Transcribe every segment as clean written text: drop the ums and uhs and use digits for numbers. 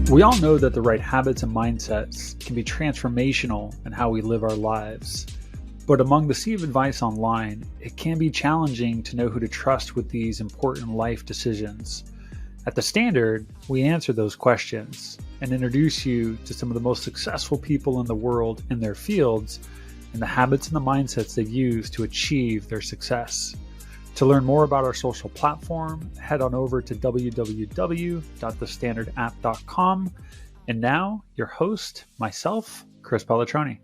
We all know that the right habits and mindsets can be transformational in how we live our lives. But among the sea of advice online, it can be challenging to know who to trust with these important life decisions. At The Standard, we answer those questions and introduce you to some of the most successful people in the world in their fields and the habits and the mindsets they use to achieve their success. To learn more about our social platform, head on over to www.thestandardapp.com. And now, your host, myself, Chris Palatroni.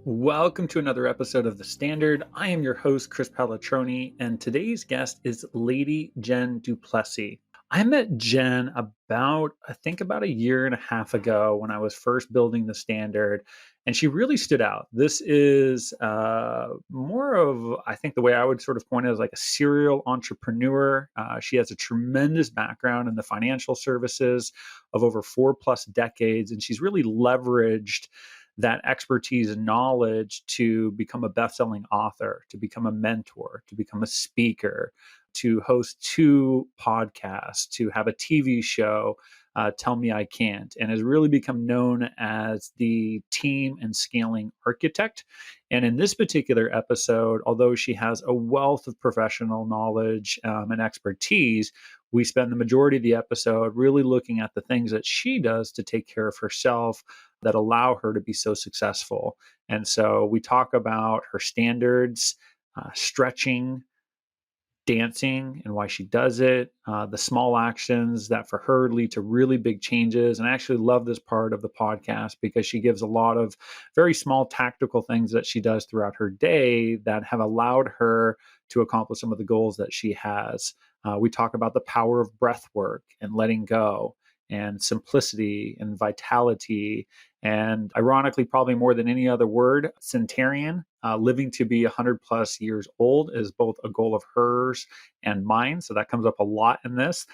Welcome to another episode of The Standard. I am your host, Chris Palatroni, and today's guest is Lady Jen Du Plessis. I met Jen about a year and a half ago when I was first building The Standard, and she really stood out. This is more of, I think the way I would sort of point it is like a serial entrepreneur. She has a tremendous background in the financial services of over 4+ decades, and she's really leveraged that expertise and knowledge to become a best-selling author, to become a mentor, to become a speaker, to host 2 podcasts, to have a TV show, Tell Me I Can't, and has really become known as the team and scaling architect. And in this particular episode, although she has a wealth of professional knowledge and expertise, we spend the majority of the episode really looking at the things that she does to take care of herself that allow her to be so successful. And so we talk about her standards, stretching, dancing and why she does it, the small actions that for her lead to really big changes. And I actually love this part of the podcast because she gives a lot of very small tactical things that she does throughout her day that have allowed her to accomplish some of the goals that she has. We talk about the power of breath work and letting go and simplicity and vitality. And ironically, probably more than any other word, centenarian, living to be 100+ years old is both a goal of hers and mine. So that comes up a lot in this.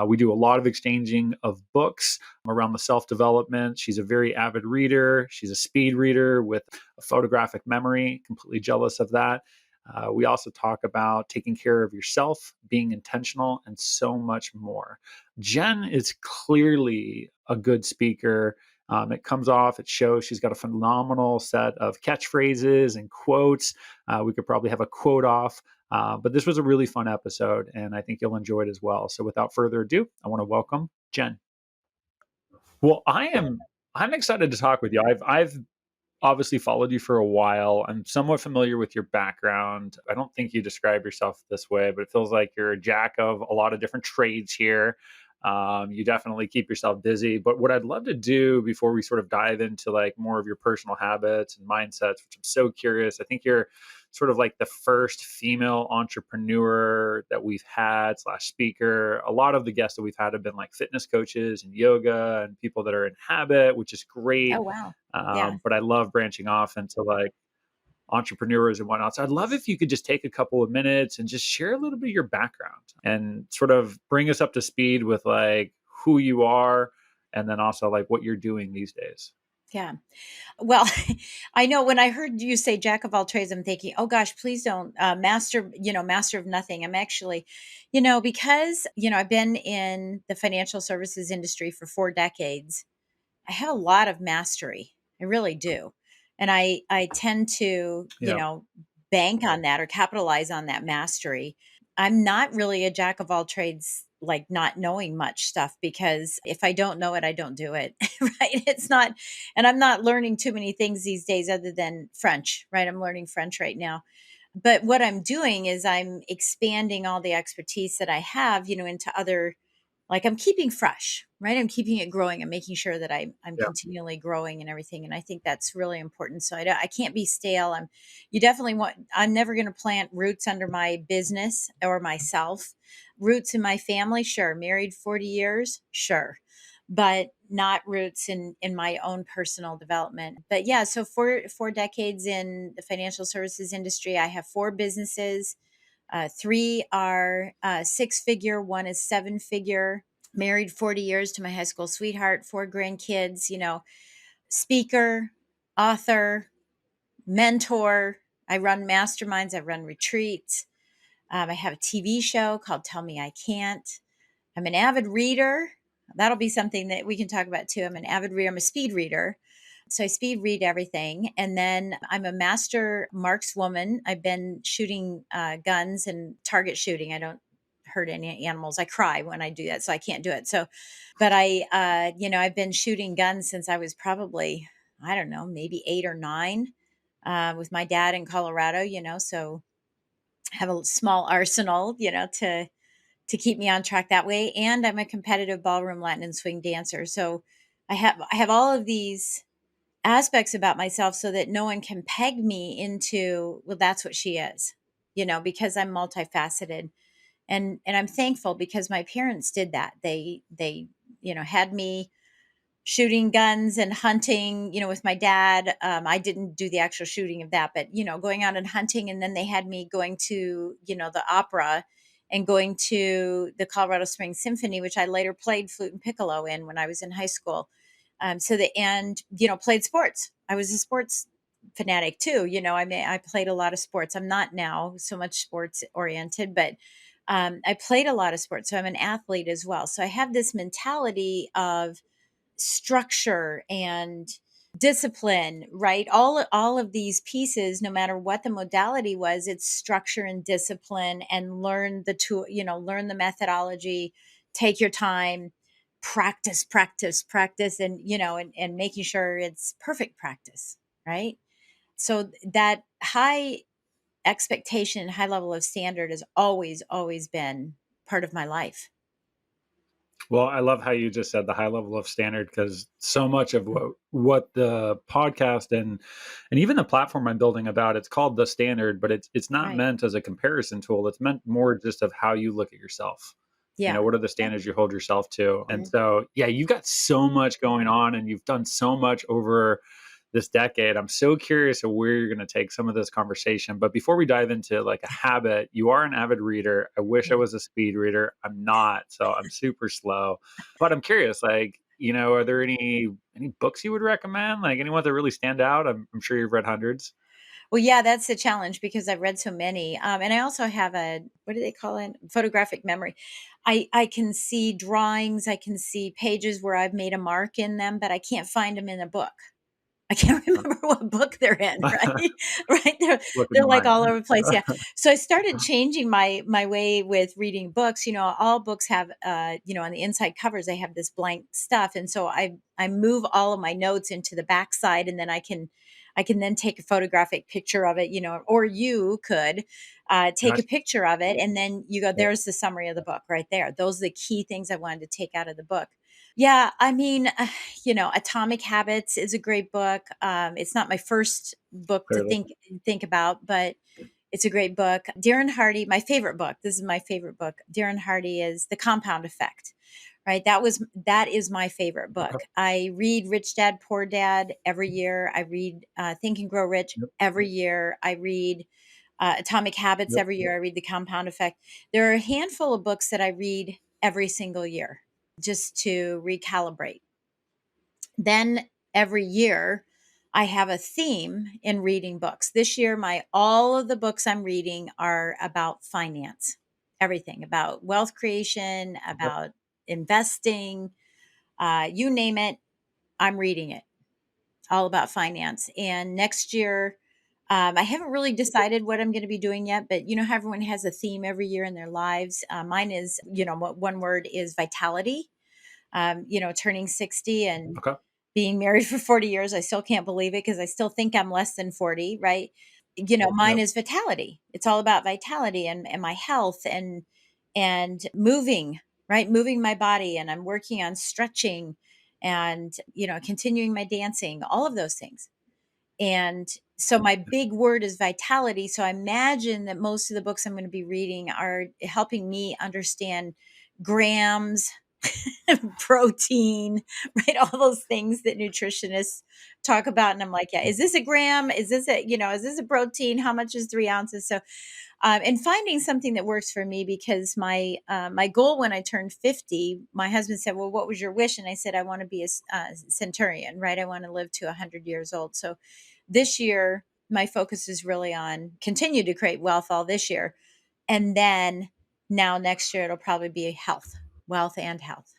We do a lot of exchanging of books around the self-development. She's a very avid reader. She's a speed reader with a photographic memory, completely jealous of that. We also talk about taking care of yourself, being intentional, and so much more. Jen is clearly a good speaker. It comes off, it shows she's got a phenomenal set of catchphrases and quotes. We could probably have a quote off, but this was a really fun episode, and I think you'll enjoy it as well. So without further ado, I want to welcome Jen. Well, I'm excited to talk with you. I've obviously followed you for a while. I'm somewhat familiar with your background. I don't think you describe yourself this way, but it feels like you're a jack of a lot of different trades here. You definitely keep yourself busy. But what I'd love to do before we sort of dive into like more of your personal habits and mindsets, which I'm so curious, I think you're sort of like the first female entrepreneur that we've had slash speaker. A lot of the guests that we've had have been like fitness coaches and yoga and people that are in habit, which is great. Oh, wow. Yeah. But I love branching off into like entrepreneurs and whatnot. So I'd love if you could just take a couple of minutes and just share a little bit of your background and sort of bring us up to speed with like who you are and then also like what you're doing these days. Yeah. Well, I know when I heard you say jack of all trades, I'm thinking, oh gosh, please don't master of nothing. I'm actually, because, I've been in the financial services industry for 4 decades. I have a lot of mastery. I really do. And I tend to, Yeah. bank on that or capitalize on that mastery. I'm not really a jack of all trades, like not knowing much stuff, because if I don't know it, I don't do it. Right. It's not, and I'm not learning too many things these days other than French, right? I'm learning French right now. But what I'm doing is I'm expanding all the expertise that I have, into other, like I'm keeping fresh, right? I'm keeping it growing. I'm making sure that I'm Yeah. continually growing and everything. And I think that's really important. So I can't be stale. I'm never going to plant roots under my business or myself. Roots in my family, sure. Married 40 years, sure. But not roots in my own personal development. But yeah, so four decades in the financial services industry, I have 4 businesses. 3 are 6-figure, 1 is 7-figure. Married 40 years to my high school sweetheart, 4 grandkids, speaker, author, mentor. I run masterminds, I run retreats. I have a TV show called Tell Me I Can't. I'm an avid reader. That'll be something that we can talk about too. I'm an avid reader. I'm a speed reader. So I speed read everything. And then I'm a master markswoman. I've been shooting guns and target shooting. I don't hurt any animals. I cry when I do that. So I can't do it. So, but I've been shooting guns since I was probably, I don't know, maybe 8 or 9 with my dad in Colorado. So have a small arsenal, to keep me on track that way. And I'm a competitive ballroom Latin and swing dancer. So I have all of these aspects about myself so that no one can peg me into, well, that's what she is, because I'm multifaceted. And I'm thankful because my parents did that. They had me shooting guns and hunting, with my dad. I didn't do the actual shooting of that, but, going out and hunting. And then they had me going to, the opera and going to the Colorado Springs Symphony, which I later played flute and piccolo in when I was in high school. Played sports. I was a sports fanatic too. I played a lot of sports. I'm not now so much sports oriented, but I played a lot of sports. So I'm an athlete as well. So I have this mentality of structure and discipline, right? All of these pieces, no matter what the modality was, it's structure and discipline, and learn the tool, learn the methodology, take your time, practice, practice, practice, and making sure it's perfect practice, right? So that high expectation, high level of standard has always, always been part of my life. Well, I love how you just said the high level of standard, because so much of what the podcast and even the platform I'm building about, it's called the standard, but it's not Right. meant as a comparison tool. It's meant more just of how you look at yourself. Yeah. What are the Yep. standards you hold yourself to? And Mhm. so, yeah, you've got so much going on and you've done so much over this decade. I'm so curious of where you're going to take some of this conversation. But before we dive into like a habit, you are an avid reader. I wish I Yeah. was a speed reader. I'm not, so I'm super slow. But I'm curious, like, are there any books you would recommend? Like anyone that really stand out? I'm sure you've read hundreds. Well, yeah, that's the challenge because I've read so many. And I also have a, what do they call it? Photographic memory. I can see drawings, I can see pages where I've made a mark in them, but I can't find them in a book. I can't remember what book they're in, right? Right? Look in They're like mine. all over the place. Yeah. So I started changing my way with reading books. All books have on the inside covers they have this blank stuff. And so I move all of my notes into the back side, and then I can then take a photographic picture of it, or you could take a Gotcha. picture of it, and then you go, there's the summary of the book right there. Those are the key things I wanted to take out of the book. Yeah, I mean, Atomic Habits is a great book. It's not my first book to Clearly. think about, but it's a great book. Darren Hardy, my favorite book. This is my favorite book. Darren Hardy is The Compound Effect. Right? That is my favorite book. Okay. I read Rich Dad Poor Dad every year. I read Think and Grow Rich Yep. every year. I read Atomic Habits Yep. every year. I read The Compound Effect. There are a handful of books that I read every single year just to recalibrate. Then every year, I have a theme in reading books. This year, my all of the books I'm reading are about finance, everything about wealth creation, Yep. about investing, you name it, I'm reading it. All about finance. And next year, I haven't really decided what I'm going to be doing yet, but you know how everyone has a theme every year in their lives. Mine is, one word is vitality. Turning 60 and Okay. being married for 40 years. I still can't believe it because I still think I'm less than 40, right? Mine Yep. is vitality. It's all about vitality and my health and moving, right? Moving my body, and I'm working on stretching and continuing my dancing, all of those things. And so my big word is vitality. So I imagine that most of the books I'm going to be reading are helping me understand grams, protein, right? All those things that nutritionists talk about. And I'm like, yeah, is this a gram? Is this a protein? How much is 3 ounces? So, and finding something that works for me, because my goal when I turned 50, my husband said, well, what was your wish? And I said, I want to be a centurion, right? I want to live to 100 years old. So this year, my focus is really on continue to create wealth all this year. And then now next year, it'll probably be health, wealth and health.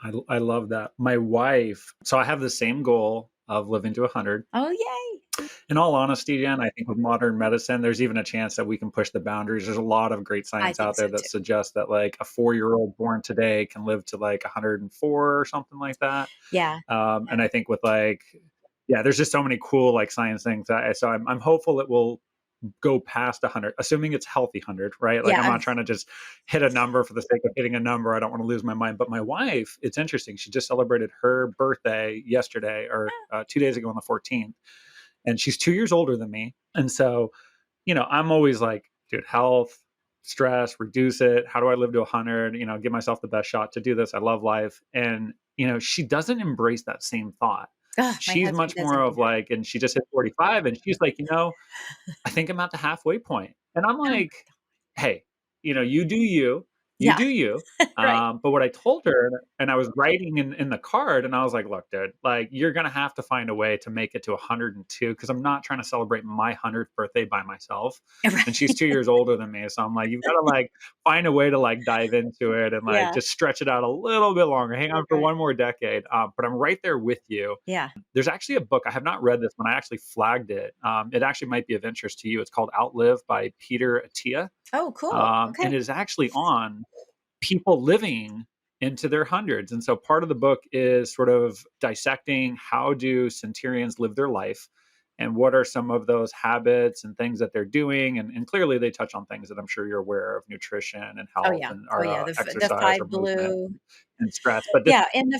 I love that. My wife, so I have the same goal of living to 100. Oh, yay. In all honesty, Jen, I think with modern medicine, there's even a chance that we can push the boundaries. There's a lot of great I science think out so there that too. suggests that like a 4-year-old born today can live to like 104 or something like that. Yeah. And I think with like, yeah, there's just so many cool like science things. So I'm hopeful it will go past 100, assuming it's healthy 100, right? Like Yeah. I'm not trying to just hit a number for the sake of hitting a number. I don't want to lose my mind. But my wife, it's interesting. She just celebrated her birthday yesterday or 2 days ago on the 14th, and she's 2 years older than me. And so, I'm always like, dude, health, stress, reduce it. How do I live to 100? Give myself the best shot to do this. I love life. And, she doesn't embrace that same thought. Oh, my She's husband much more doesn't of either. like, and she just hit 45 and she's like, I think I'm at the halfway point. And I'm Oh, like, hey, you do you, you yeah. do you. Right. But what I told her, and I was writing in the card, and I was like, look, dude, like you're gonna have to find a way to make it to 102 because I'm not trying to celebrate my 100th birthday by myself. And she's Right. 2 years older than me, so I'm like, you've got to like find a way to like dive into it and like Yeah. just stretch it out a little bit longer, hang on for Right. one more decade. But I'm right there with you. Yeah. There's actually a book, I have not read this one, I actually flagged it. It actually might be of interest to you. It's called Outlive by Peter Attia. Oh, cool. And Okay. it is actually on people living into their hundreds. And so part of the book is sort of dissecting how do centurions live their life and what are some of those habits and things that they're doing. And clearly they touch on things that I'm sure you're aware of, nutrition and Oh, health yeah. and Oh, or yeah. The exercise or 5 movement blue. and stress. But this, Yeah, and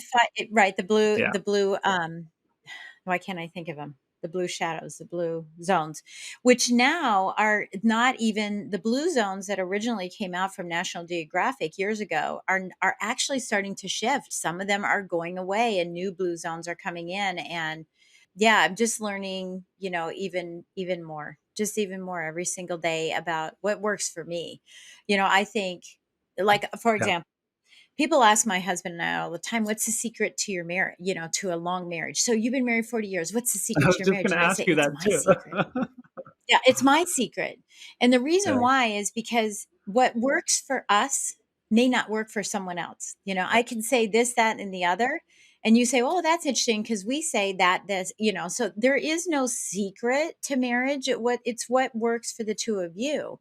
right, yeah, the blue, why can't I think of them? The blue shadows, the blue zones, which now are not even the blue zones that originally came out from National Geographic years ago are actually starting to shift. Some of them are going away and new blue zones are coming in. And yeah, I'm just learning, even more, just even more every single day about what works for me. I think, like, for yeah. example, people ask my husband and I all the time, "What's the secret to your marriage, to a long marriage? So you've been married 40 years. What's the I secret to was your just marriage?" going And to I ask say, you "It's that my too. secret." Yeah, it's my secret. And the reason Yeah, why is because what works for us may not work for someone else. yeah, I can say this, that, and the other. And you say, "Oh, that's interesting because we say that this, so there is no secret to marriage. It's what works for the two of you.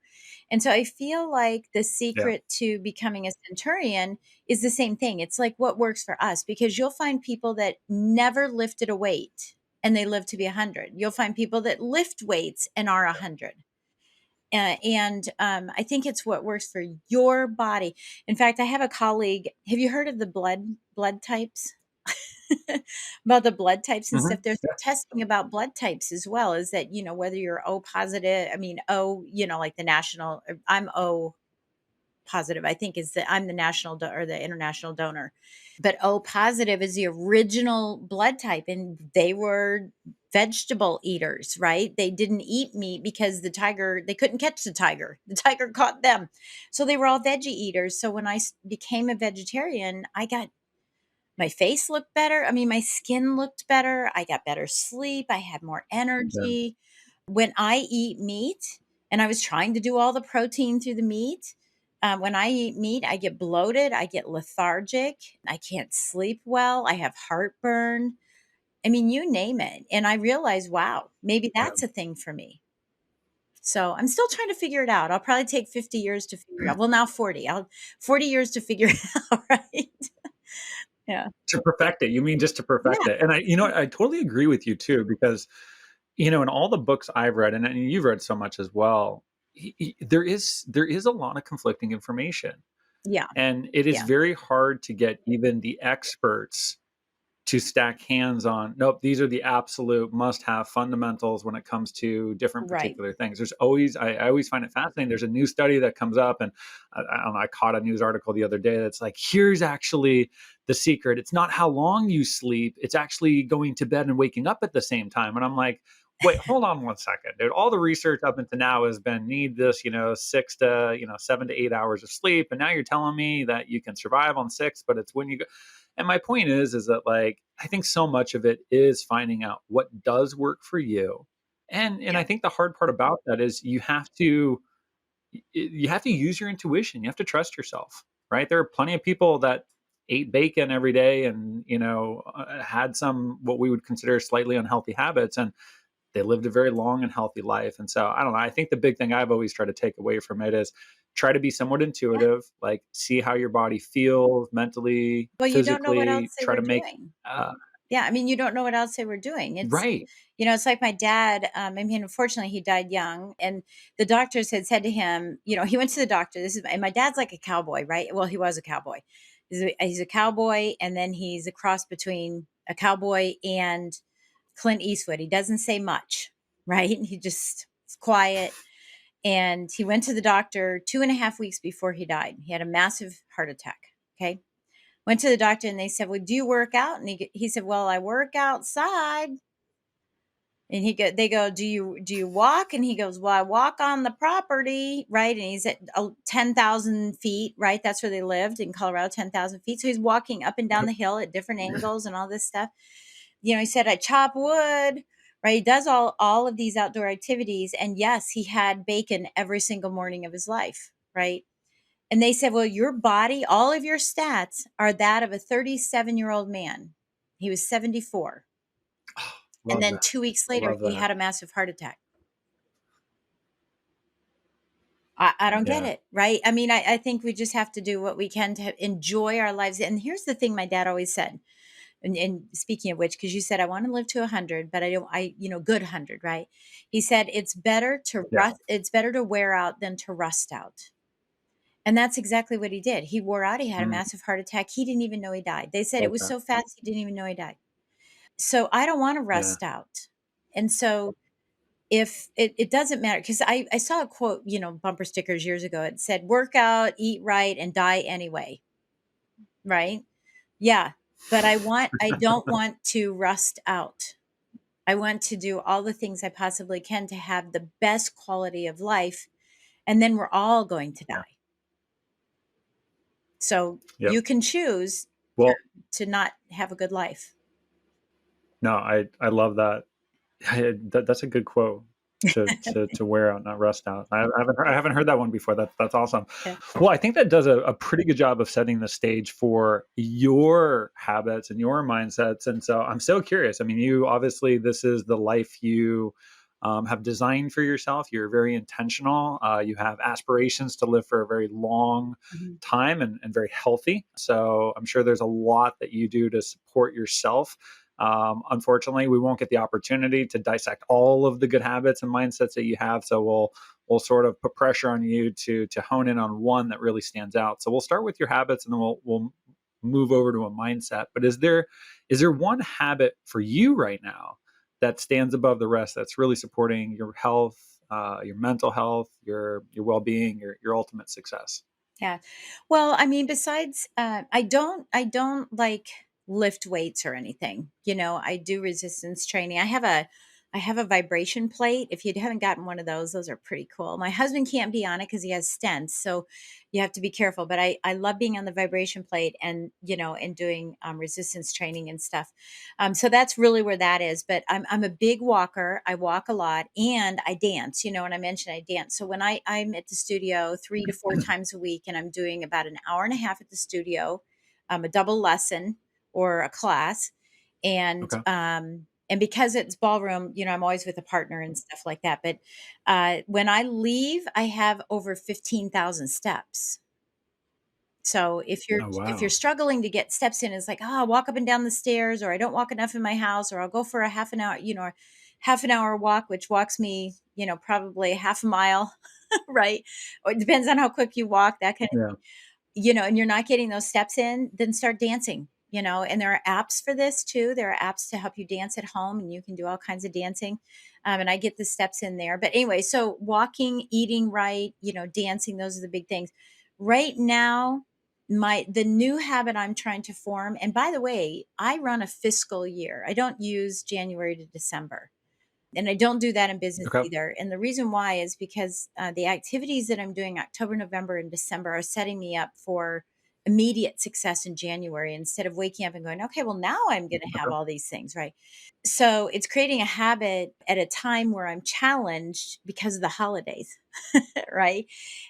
And so I feel like the yeah, secret to becoming a centurion is the same thing. It's like what works for us because you'll find people that never lifted a weight and they live to be 100. You'll find people that lift weights and are 100. And I think it's what works for your body. In fact, I have a colleague. Have you heard of the blood types? About the blood types and stuff. mhm, There's yeah, testing about blood types as well. Is that whether you're O positive? I mean O, like the national. I'm O positive. I think is that I'm the or the international donor. But O positive is the original blood type, and they were vegetable eaters, right? They didn't eat meat because they couldn't catch the tiger. The tiger caught them. So they were all veggie eaters. So when I became a vegetarian, my face looked better. I mean, my skin looked better. I got better sleep. I had more yeah, energy. When I eat meat, and I was trying to do all the protein through the meat, when I eat meat, I get bloated. I get lethargic. I can't sleep well. I have heartburn. I mean, you name it. And I realized, wow, maybe yeah. that's a thing for me. So I'm still trying to figure it out. I'll probably take 50 years to figure it out. Well, now 40. I'll 40 years to figure it out, right? Yeah. To perfect it, you mean just to perfect Yeah. it. And I totally agree with you too, because, in all the books I've read, and you've read so much as well, there is a lot of conflicting information, Yeah. and it is Yeah. very hard to get even the experts to stack hands on, nope, these are the absolute must-have fundamentals when it comes to different Right. particular things. There's always, I always find it fascinating. There's a new study that comes up, and I don't know, I caught a news article the other day that's like, here's actually the secret. It's not how long you sleep. It's actually going to bed and waking up at the same time. And I'm like, wait, hold on one second, dude. All the research up until now has been need this, 7 to 8 hours of sleep, and now you're telling me that you can survive on six, but it's when you go. And my point is that like I think so much of it is finding out what does work for you. And I Yeah. think the hard part about that is you have to use your intuition. You have to trust yourself, right? There are plenty of people that ate bacon every day and, had some what we would consider slightly unhealthy habits, and they lived a very long and healthy life. And so I don't know. I think the big thing I've always tried to take away from it is try to be somewhat Yeah. intuitive, like see how your body feels mentally, Well, you don't know what else physically, they try were to make doing. uh, Yeah, I mean, you don't know what else they were doing. right. It's like my dad. I mean, unfortunately, he died young, and the doctors had said to him, he went to the doctor. And my dad's like a cowboy, right? Well, he was a cowboy. He's a cowboy, and then he's a cross between a cowboy and Clint Eastwood. He doesn't say much, right? He just is quiet. And he went to the doctor 2.5 weeks before he died. He had a massive heart attack. Okay. Went to the doctor and they said, "Well, do you work out?" And he said, "Well, I work outside." And they go, "Do you walk?" And he goes, "Well, I walk on the property," right? And he's at 10,000 feet, right? That's where they lived in Colorado, 10,000 feet. So he's walking up and down the hill at different angles and all this stuff. He said, "I chop wood," right? He does all of these outdoor activities. And yes, he had bacon every single morning of his life, right? And they said, "Well, your body, all of your stats are that of a 37-year-old man." He was 74. And Love then that. 2 weeks later, Love he that. had a massive heart attack. I don't get Yeah. it, right? I mean, I think we just have to do what we can to enjoy our lives. And here's the thing my dad always said, and speaking of which, because you said, "I want to live to 100, but I don't, good 100, right?" He said, Yeah. it's better to wear out than to rust out. And that's exactly what he did. He wore out. He had a Mm, massive heart attack. He didn't even know he died. They said it love was that. so fast, he didn't even know he died. So I don't want to Yeah. rust out. And so if it doesn't matter, because I saw a quote, bumper stickers years ago. It said, "Work out, eat right, and die anyway." Right? Yeah. But I don't want to rust out. I want to do all the things I possibly can to have the best quality of life. And then we're all going to Yeah. die. So Yep. you can choose Well, to not have a good life. no, I love that. That's a good quote to wear out, not rust out. I haven't heard that one before. That's awesome. Yeah. Well, I think that does a pretty good job of setting the stage for your habits and your mindsets. And so I'm so curious. I mean, you obviously this is the life you have designed for yourself. You're very intentional. You have aspirations to live for a very long Mhm. time and very healthy. So I'm sure there's a lot that you do to support yourself. Unfortunately, we won't get the opportunity to dissect all of the good habits and mindsets that you have. So we'll sort of put pressure on you to hone in on one that really stands out. So we'll start with your habits, and then we'll move over to a mindset. But is there one habit for you right now that stands above the rest that's really supporting your health, your mental health, your well being, your ultimate success? Yeah. Well, I mean, besides, I don't like lift weights or anything. I do resistance training. I have a vibration plate. If you haven't gotten one of those are pretty cool. My husband can't be on it because he has stents, so you have to be careful. But I love being on the vibration plate and doing resistance training and stuff. So that's really where that is. But I'm a big walker. I walk a lot and I dance. And I mentioned I dance. So when I'm at the studio 3 to 4 times a week, and I'm doing about an hour and a half at the studio, a double lesson or a class, and Okay. because it's ballroom, I'm always with a partner and stuff like that. But when I leave, I have over 15,000 steps. So Oh if you're wow. struggling to get steps in, it's like, oh, I walk up and down the stairs, or I don't walk enough in my house, or I'll go for a half an hour walk, which walks me, probably half a mile, right? Or it depends on how quick you walk, that kind of Yeah. and you're not getting those steps in, then start dancing, and there are apps for this too. There are apps to help you dance at home, and you can do all kinds of dancing. And I get the steps in there. But anyway, so walking, eating right, dancing, those are the big things. Right now, the new habit I'm trying to form, and by the way, I run a fiscal year. I don't use January to December. And I don't do that in business Okay. either. And the reason why is because the activities that I'm doing October, November, and December are setting me up for immediate success in January instead of waking up and going, okay, well, now I'm going to have Okay. all these things, right? So it's creating a habit at a time where I'm challenged because of the holidays, right?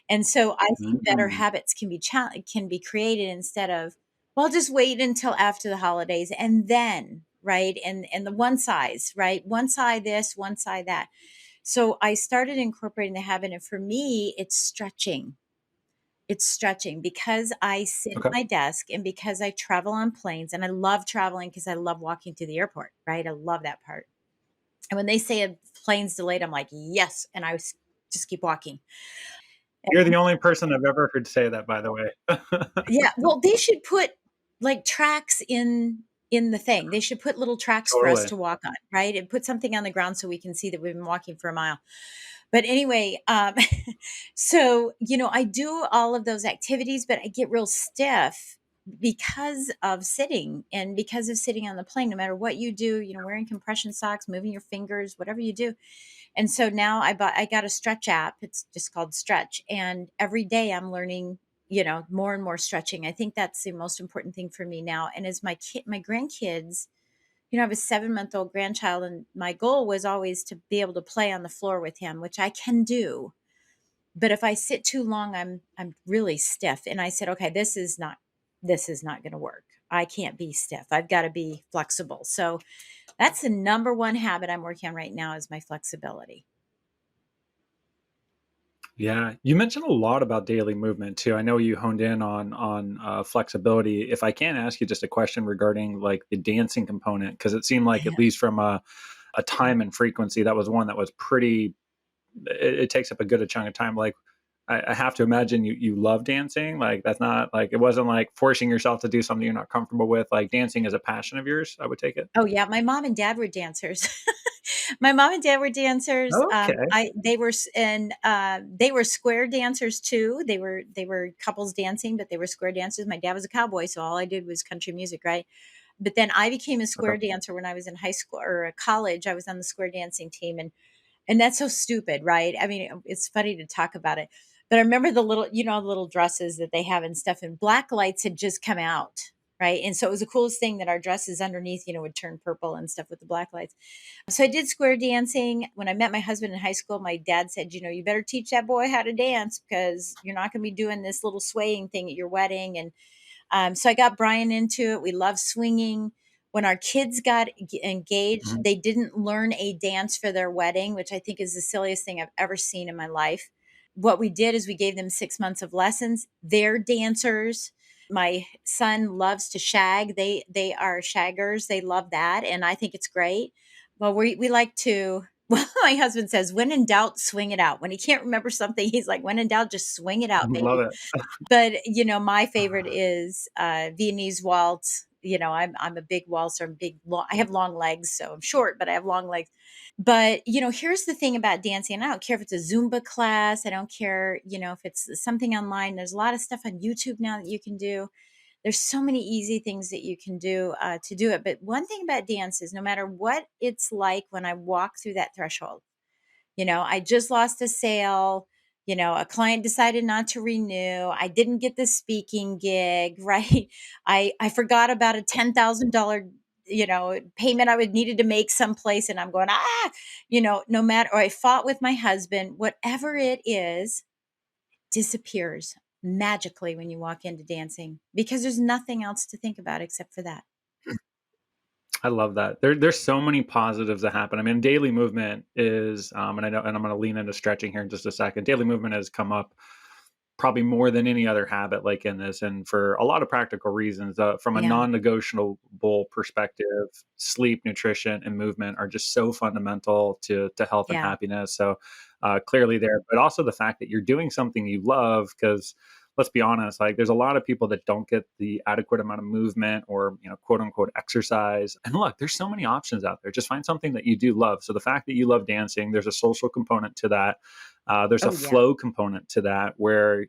And so I think better Mm. habits can be created instead of Well, I'll just wait until after the holidays and then, right? And the one size, right? One side this, one side that. So I started incorporating the habit, and for me, it's stretching. It's stretching because I sit at Okay. my desk and because I travel on planes, and I love traveling because I love walking to the airport, right? I love that part. And when they say a plane's delayed, I'm like, yes. And just keep walking. You're the only person I've ever heard say that, by the way. Yeah, well, they should put, like, tracks in the thing. They should put little tracks for us Totally. to walk on, right? And put something on the ground so we can see that we've been walking for a mile. But anyway, so, I do all of those activities, but I get real stiff because of sitting and because of sitting on the plane. No matter what you do, wearing compression socks, moving your fingers, whatever you do, and so now I got a Stretch app. It's just called Stretch. And every day I'm learning, more and more stretching. I think that's the most important thing for me now. And as my grandkids, I have a 7-month-old grandchild, and my goal was always to be able to play on the floor with him, which I can do. But if I sit too long, I'm really stiff. And I said, okay, this is not going to work. I can't be stiff. I've got to be flexible. So that's the number one habit I'm working on right now is my flexibility. Yeah, you mentioned a lot about daily movement too. I know you honed in on flexibility. If I can ask you just a question regarding like the dancing component, because it seemed like Yeah. at least from a time and frequency, that was one that was pretty. It takes up a good chunk of time. Like I have to imagine you love dancing. Like that's not like it wasn't like forcing yourself to do something you're not comfortable with. Like dancing is a passion of yours. I would take it. Oh, yeah, my mom and dad were dancers. My mom and dad were dancers. Okay. I they were s and, they were square dancers too. They were couples dancing, but they were square dancers. My dad was a cowboy, so all I did was country music, right? But then I became a Okay. square dancer when I was in high school or college. I was on the square dancing team, and that's so stupid, right? I mean, it's funny to talk about it. But I remember the little dresses that they have and stuff, and black lights had just come out, right? And so it was the coolest thing that our dresses underneath, would turn purple and stuff with the black lights. So I did square dancing. When I met my husband in high school, my dad said, you better teach that boy how to dance because you're not going to be doing this little swaying thing at your wedding. And so I got Brian into it. We love swinging. When our kids got engaged, Mhm. they didn't learn a dance for their wedding, which I think is the silliest thing I've ever seen in my life. What we did is we gave them 6 months of lessons. They're dancers. My son loves to shag. They are shaggers. They love that, and I think it's great. Well, we like to. Well, my husband says, "When in doubt, swing it out." When he can't remember something, he's like, "When in doubt, just swing it out, Love baby." it. But, my favorite is, Viennese waltz. I'm a big waltzer. I have long legs, so I'm short, but I have long legs. But, here's the thing about dancing, and I don't care if it's a Zumba class, I don't care, if it's something online. There's a lot of stuff on YouTube now that you can do. There's so many easy things that you can do, to do it. But one thing about dance is no matter what it's like when I walk through that threshold, I just lost a sale. A client decided not to renew. I didn't get the speaking gig, right? I forgot about a $10,000, payment I would needed to make someplace. And I'm going, no matter, or I fought with my husband, whatever it is, disappears magically when you walk into dancing because there's nothing else to think about except for that. I love that. There's so many positives that happen. I mean, daily movement is, and I know, and I'm going to lean into stretching here in just a second. Daily movement has come up probably more than any other habit, like in this, and for a lot of practical reasons. From a Yeah. non-negotiable perspective, sleep, nutrition, and movement are just so fundamental to health and Yeah. happiness. So clearly there, but also the fact that you're doing something you love, because let's be honest, like there's a lot of people that don't get the adequate amount of movement or quote unquote exercise. And look, there's so many options out there. Just find something that you do love. So the fact that you love dancing, there's a social component to that. There's a Oh, yeah. flow component to that where,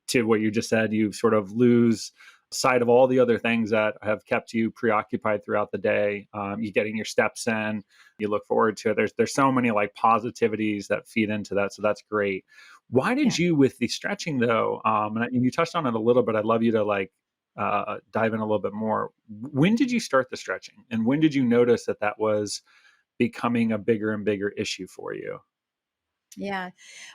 to what you just said, you sort of lose sight of all the other things that have kept you preoccupied throughout the day. You getting your steps in, you look forward to it. There's so many like positivities that feed into that, so that's great. Why Yeah. did you, with the stretching though, and you touched on it a little bit, I'd love you to like dive in a little bit more. When did you start the stretching, and when did you notice that that was becoming a bigger and bigger issue for you? Yeah.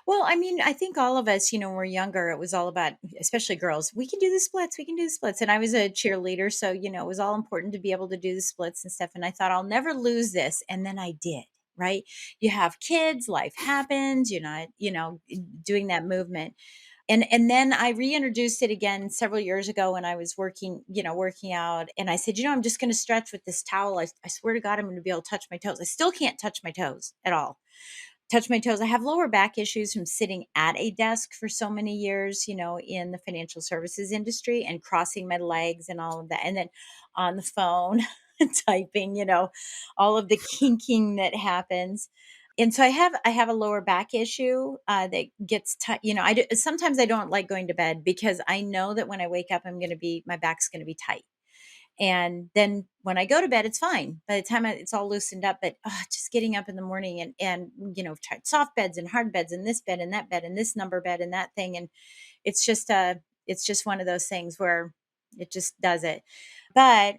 Well, I mean, I think all of us, when we're younger, it was all about, especially girls, we can do the splits, we can do the splits. And I was a cheerleader. So, it was all important to be able to do the splits and stuff. And I thought, I'll never lose this. And then I did, right? You have kids, life happens, you're not, doing that movement. And then I reintroduced it again several years ago when I was working out. And I said, I'm just going to stretch with this towel. I swear to God, I'm going to be able to touch my toes. I still can't touch my toes at all. Touch my toes. I have lower back issues from sitting at a desk for so many years, in the financial services industry and crossing my legs and all of that. And then on the phone, typing, all of the kinking that happens. And so I have a lower back issue that gets sometimes I don't like going to bed because I know that when I wake up, my back's going to be tight. And then when I go to bed, it's fine. By the time it's all loosened up, but just getting up in the morning and I've tried soft beds and hard beds and this bed and that bed and this number bed and that thing, and it's just one of those things where it just does it. But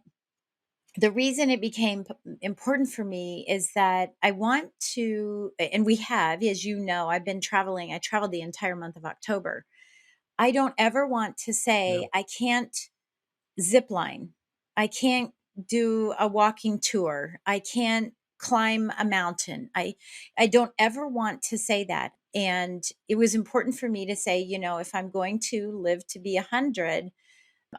the reason it became important for me is that I want to, and we have, as you know, I've been traveling. I traveled the entire month of October. I don't ever want to Yeah. say I can't zip line. I can't do a walking tour. I can't climb a mountain. I don't ever want to say that. And it was important for me to say, if I'm going to live to be 100,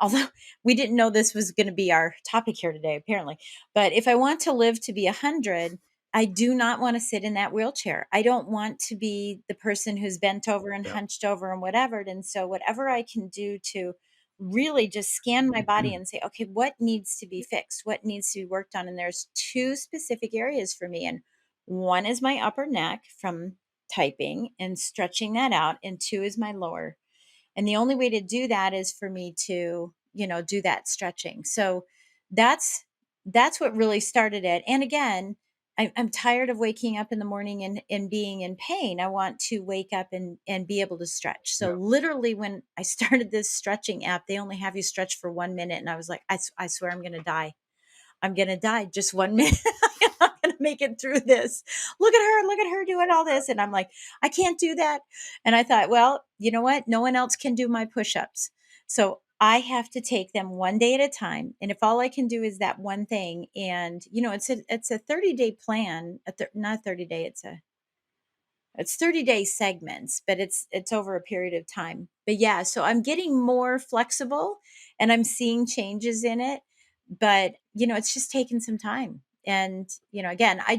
although we didn't know this was going to be our topic here today, apparently. But if I want to live to be 100, I do not want to sit in that wheelchair. I don't want to be the person who's bent over and Yeah. hunched over and whatever. And so, whatever I can do to really just scan my body and say, okay, what needs to be fixed? What needs to be worked on? And there's two specific areas for me. And one is my upper neck from typing and stretching that out, and two is my lower, and the only way to do that is for me to, do that stretching. So that's what really started it. And again, I'm tired of waking up in the morning and being in pain. I want to wake up and be able to stretch. So Yeah. literally when I started this stretching app, they only have you stretch for 1 minute. And I was like, I swear I'm going to die. I'm going to die just 1 minute. I'm not going to make it through this. Look at her doing all this. And I'm like, I can't do that. And I thought, well, you know what? No one else can do my push ups. So I have to take them one day at a time. And if all I can do is that one thing, and it's a 30-day plan, not 30-day, it's 30-day segments, but it's over a period of time. But yeah, so I'm getting more flexible and I'm seeing changes in it, but it's just taken some time. And again, I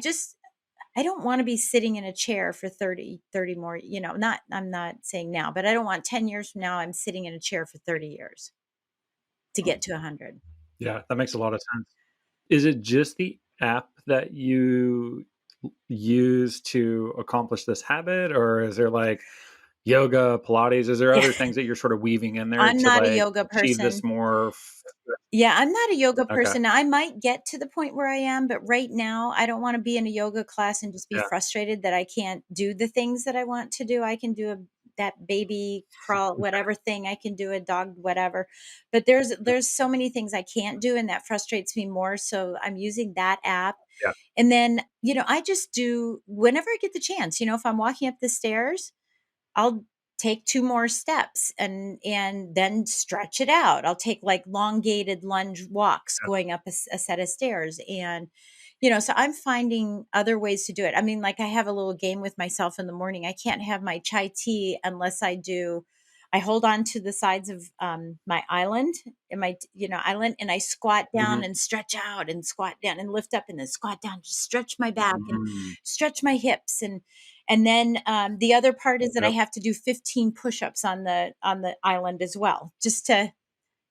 don't want to be sitting in a chair for 30 more, not I'm not saying now, but I don't want 10 years from now I'm sitting in a chair for 30 years to get to 100. Yeah, that makes a lot of sense. Is it just the app that you use to accomplish this habit, or is there like yoga, Pilates? Is there Yeah, other things that you're sort of weaving in there I'm to not a like yoga achieve this person. more? Yeah, I'm not a yoga Okay. person. Now, I might get to the point where I am, but right now, I don't want to be in a yoga class and just be Yeah. frustrated that I can't do the things that I want to do. I can do that baby crawl, whatever thing. I can do a dog, whatever. But there's so many things I can't do, and that frustrates me more. So I'm using that app, Yeah. and then I just do whenever I get the chance. If I'm walking up the stairs, I'll take 2 more steps and then stretch it out. I'll take like elongated lunge walks Yeah. going up a set of stairs. And so I'm finding other ways to do it. I mean, like, I have a little game with myself in the morning. I can't have my chai tea unless I hold on to the sides of my island and my island, and I squat down Mhm. and stretch out and squat down and lift up and then squat down, just stretch my back and Mm. stretch my hips. And then the other part is that I Yep. have to do 15 push-ups on the island as well, just to,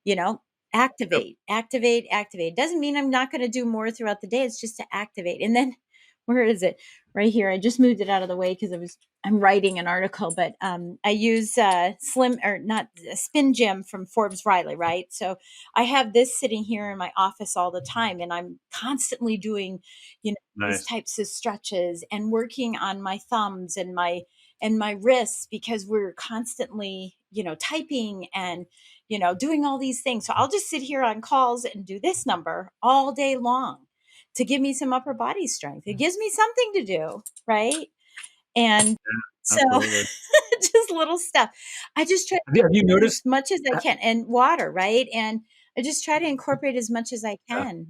you know, Yep. activate. Doesn't mean I'm not going to do more throughout the day. It's just to activate. And then where is it? Right here. I just moved it out of the way because I'm writing an article, but I use Slim or not Spin Gym from Forbes Riley, right? So I have this sitting here in my office all the time, and I'm constantly doing, these Nice. types of stretches and working on my thumbs and my wrists because we're constantly, typing and doing all these things. So I'll just sit here on calls and do this number all day long to give me some upper body strength. It gives me something to do, right? And So Absolutely. just little stuff. I just try Have you as noticed much as I uh, can, and water, right? And I just try to incorporate as much as I yeah, can.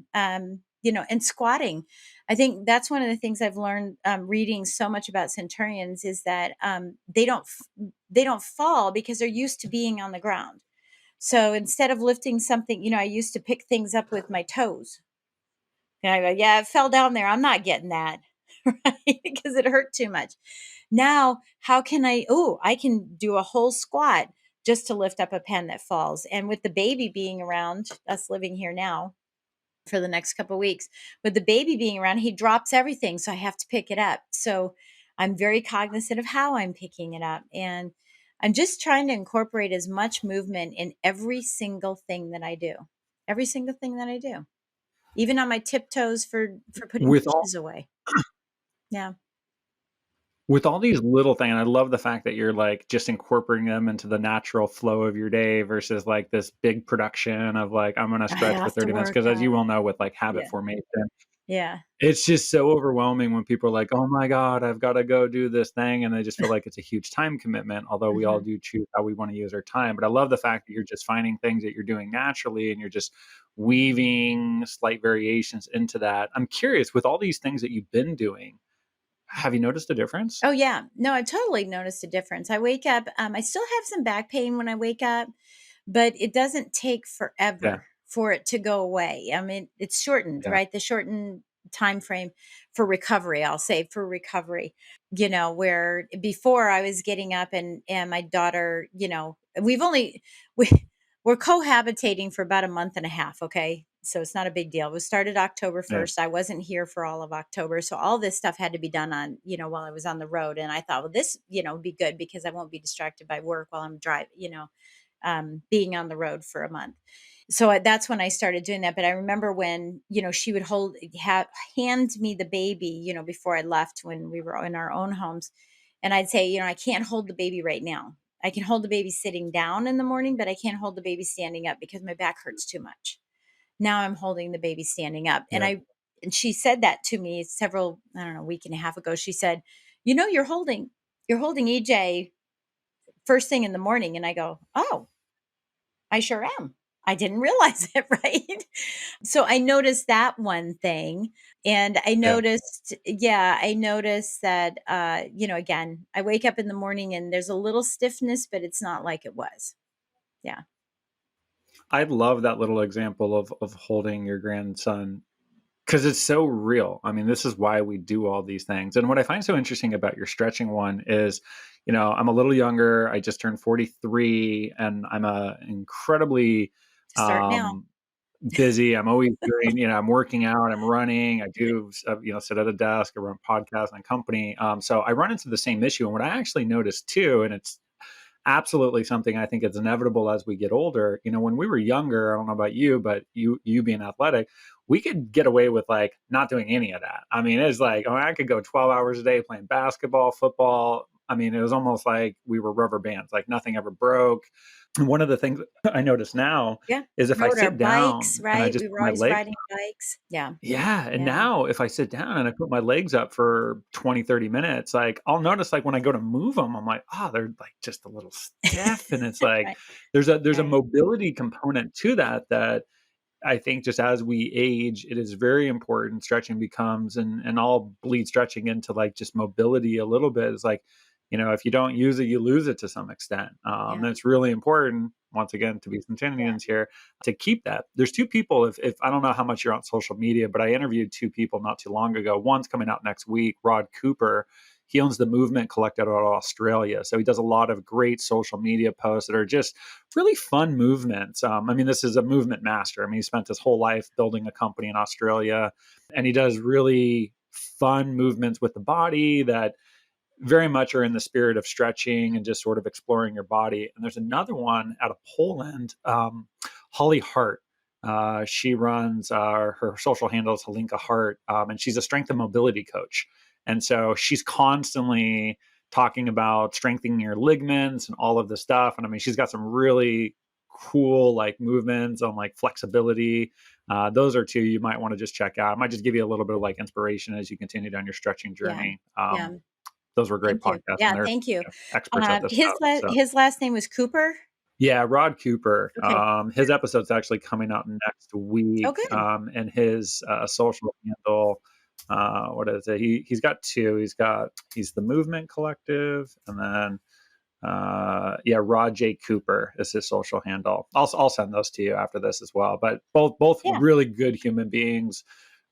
And squatting. I think that's one of the things I've learned reading so much about centurions is that they don't fall because they're used to being on the ground. So instead of lifting something, I used to pick things up with my toes. And I go, yeah, it fell down there. I'm not getting that, right? Because it hurt too much. Now, how can I can do a whole squat just to lift up a pen that falls. And with the baby being around, us living here now for the next couple of weeks, with the baby being around, he drops everything. So I have to pick it up. So I'm very cognizant of how I'm picking it up. And I'm just trying to incorporate as much movement in every single thing that I do. Every single thing that I do. Even on my tiptoes for putting with all dishes away. Yeah. with all these little things, I love the fact that you're like just incorporating them into the natural flow of your day versus like this big production of like I'm gonna I stretch for have to 30 minutes. work Because as you out. well know, with like habit Yeah. formation, Yeah. it's just so overwhelming when people are like, "Oh my god, I've gotta go do this thing," and they just feel like it's a huge time commitment, although we all Mhm. do choose how we wanna use our time, but I love the fact that you're just finding things that you're doing naturally, and you're just weaving slight variations into that. I'm curious, with all these things that you've been doing, have you noticed a difference? Oh, yeah. No, I totally noticed a difference. I wake up, I still have some back pain when I wake up, but it doesn't take Yeah, forever for it to go away. I mean, it's shortened, yeah, right? The shortened time frame for recovery, I'll say for recovery. Where before I was getting up and my daughter, we've only we we're cohabitating for about a month and a half, okay? So it's not a big deal. We started October yeah. 1st. I wasn't here for all of October. So all this stuff had to be done while I was on the road. And I thought, well, this, would be good because I won't be distracted by work while I'm driving, being on the road for a month. So that's when I started doing that. But I remember when, she would hand me the baby, before I left when we were in our own homes. And I'd say, I can't hold the baby right now. I can hold the baby sitting down in the morning, but I can't hold the baby standing up because my back hurts too much. Now I'm holding the baby standing up. And Yeah. she said that to me I don't know, a week and a half ago. She said, you're holding EJ first thing in the morning. And I go, oh, I sure am. I didn't realize it, right? So I noticed that one thing. And Yeah. I noticed that, again, I wake up in the morning and there's a little stiffness, but it's not like it was. Yeah. I love that little example of holding your grandson because it's so real. I mean, this is why we do all these things. And what I find so interesting about your stretching one is, I'm a little younger. I just turned 43 and I'm a incredibly Start now. um busy. I'm always doing, I'm working out, I'm running, I do, sit at a desk, I run podcasts and company. So I run into the same issue. And what I actually noticed too, and it's absolutely something I think is inevitable as we get older. When we were younger, I don't know about you, but you being athletic, we could get away with like not doing any of that. I mean, it's like, I could go 12 hours a day playing basketball, football. I mean, it was almost like we were rubber bands, like nothing ever broke. And one of the things I notice now Yeah. is if I Rode our sit bikes, down and I right? just We were put my always legs riding bikes. Yeah. yeah, and Yeah. now if I sit down and I put my legs up for 20, 30 minutes, like, I'll notice, like, when I go to move them, I'm like, "Oh, they're, like, just a little stiff," and it's like, Right. there's a Right. mobility component to that I think just as we age, it is very important stretching becomes and I'll bleed stretching into, like, just mobility a little bit. It's like, if you don't use it, you lose it to some extent. Yeah. And it's really important, once again, to be Yeah. centennians here, to keep that. There's 2 people, if I don't know how much you're on social media, but I interviewed 2 people not too long ago. One's coming out next week, Rod Cooper. He owns the Movement Collective out of Australia. So he does a lot of great social media posts that are just really fun movements. I mean, this is a movement master. I mean, he spent his whole life building a company in Australia, and he does really fun movements with the body that very much are in the spirit of stretching and just sort of exploring your body. And there's another one out of Poland, Holly Hart. She runs her social handle is Halinka Hart, and she's a strength and mobility coach. And so she's constantly talking about strengthening your ligaments and all of this stuff. And I mean, she's got some really cool like movements on like flexibility. Those are two you might want to just check out. I might just give you a little bit of like inspiration as you continue down your stretching Yeah. journey. Yeah. those were great Thank you. podcasts, and Yeah, they're, thank you. experts at this stuff. So His last name was Cooper? yeah, Rod Cooper. Okay. His episode's actually coming out next Oh, week, good. and his social handle. What is it? He's got two. He's the Movement Collective, and then yeah, Rod J Cooper is his social handle. I'll send those to you after this as well. But both Yeah, really good human beings,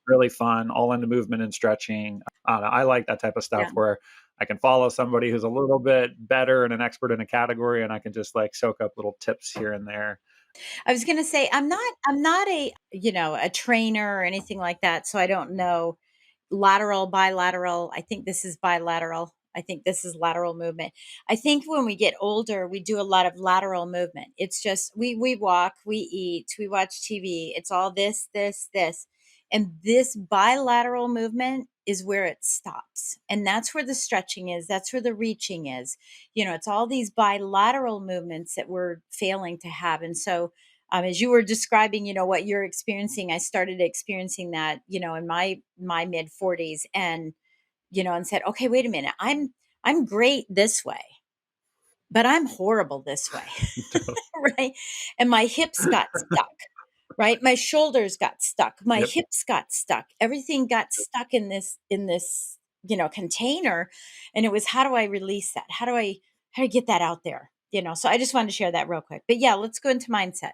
really fun, all into movement and stretching. I don't know, I like that type of yeah. stuff where I can follow somebody who's a little bit better and an expert in a category, and I can just like soak up little tips here and there. I was gonna say, I'm not a, a trainer or anything like that, so I don't know lateral, bilateral. I think this is bilateral. I think this is lateral movement. I think when we get older, we do a lot of lateral movement. It's just we walk, we eat, we watch TV. It's all this, this, this. And this bilateral movement is where it stops. And that's where the stretching is. That's where the reaching is. It's all these bilateral movements that we're failing to have. And so as you were describing, what you're experiencing, I started experiencing that, in my mid 40s, and said, okay, wait a minute, I'm great this way, but I'm horrible this way, right? And my hips got stuck, right? My shoulders got stuck, my Yep. hips got stuck, everything got stuck in this container, and it was, how do I release that? How do I get that out there? So I just wanted to share that real quick. But yeah, let's go into mindset.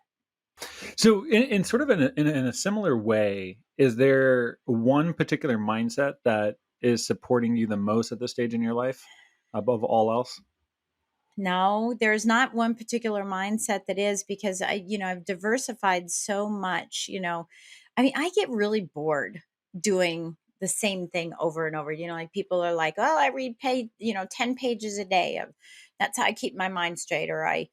So, in sort of in a similar way, is there one particular mindset that is supporting you the most at this stage in your life, above all else? No, there's not one particular mindset that is, because I've diversified so much, I mean, I get really bored doing the same thing over and over. Like people are like, "Oh, I read 10 pages a day of that's how I keep my mind straight," or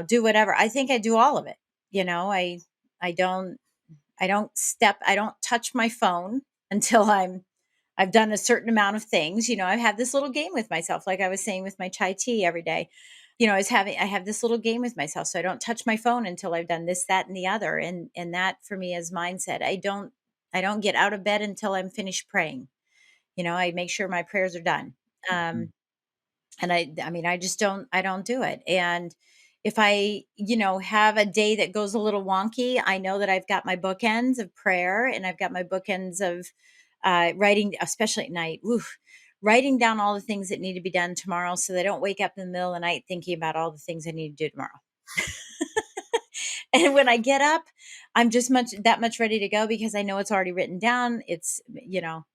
do whatever. I think I do all of it. I don't I don't touch my phone until I've done a certain amount of things. I have this little game with myself, like I was saying with my chai tea every day. I have this little game with myself. So I don't touch my phone until I've done this, that, and the other. And that for me is mindset. I don't get out of bed until I'm finished praying. I make sure my prayers are done. Mhm. And I mean, I don't do it. And if I, have a day that goes a little wonky, I know that I've got my bookends of prayer, and I've got my bookends of writing, especially at night. Oof, writing down all the things that need to be done tomorrow, so they don't wake up in the middle of the night thinking about all the things I need to do tomorrow. And when I get up, I'm just much ready to go, because I know it's already written down. I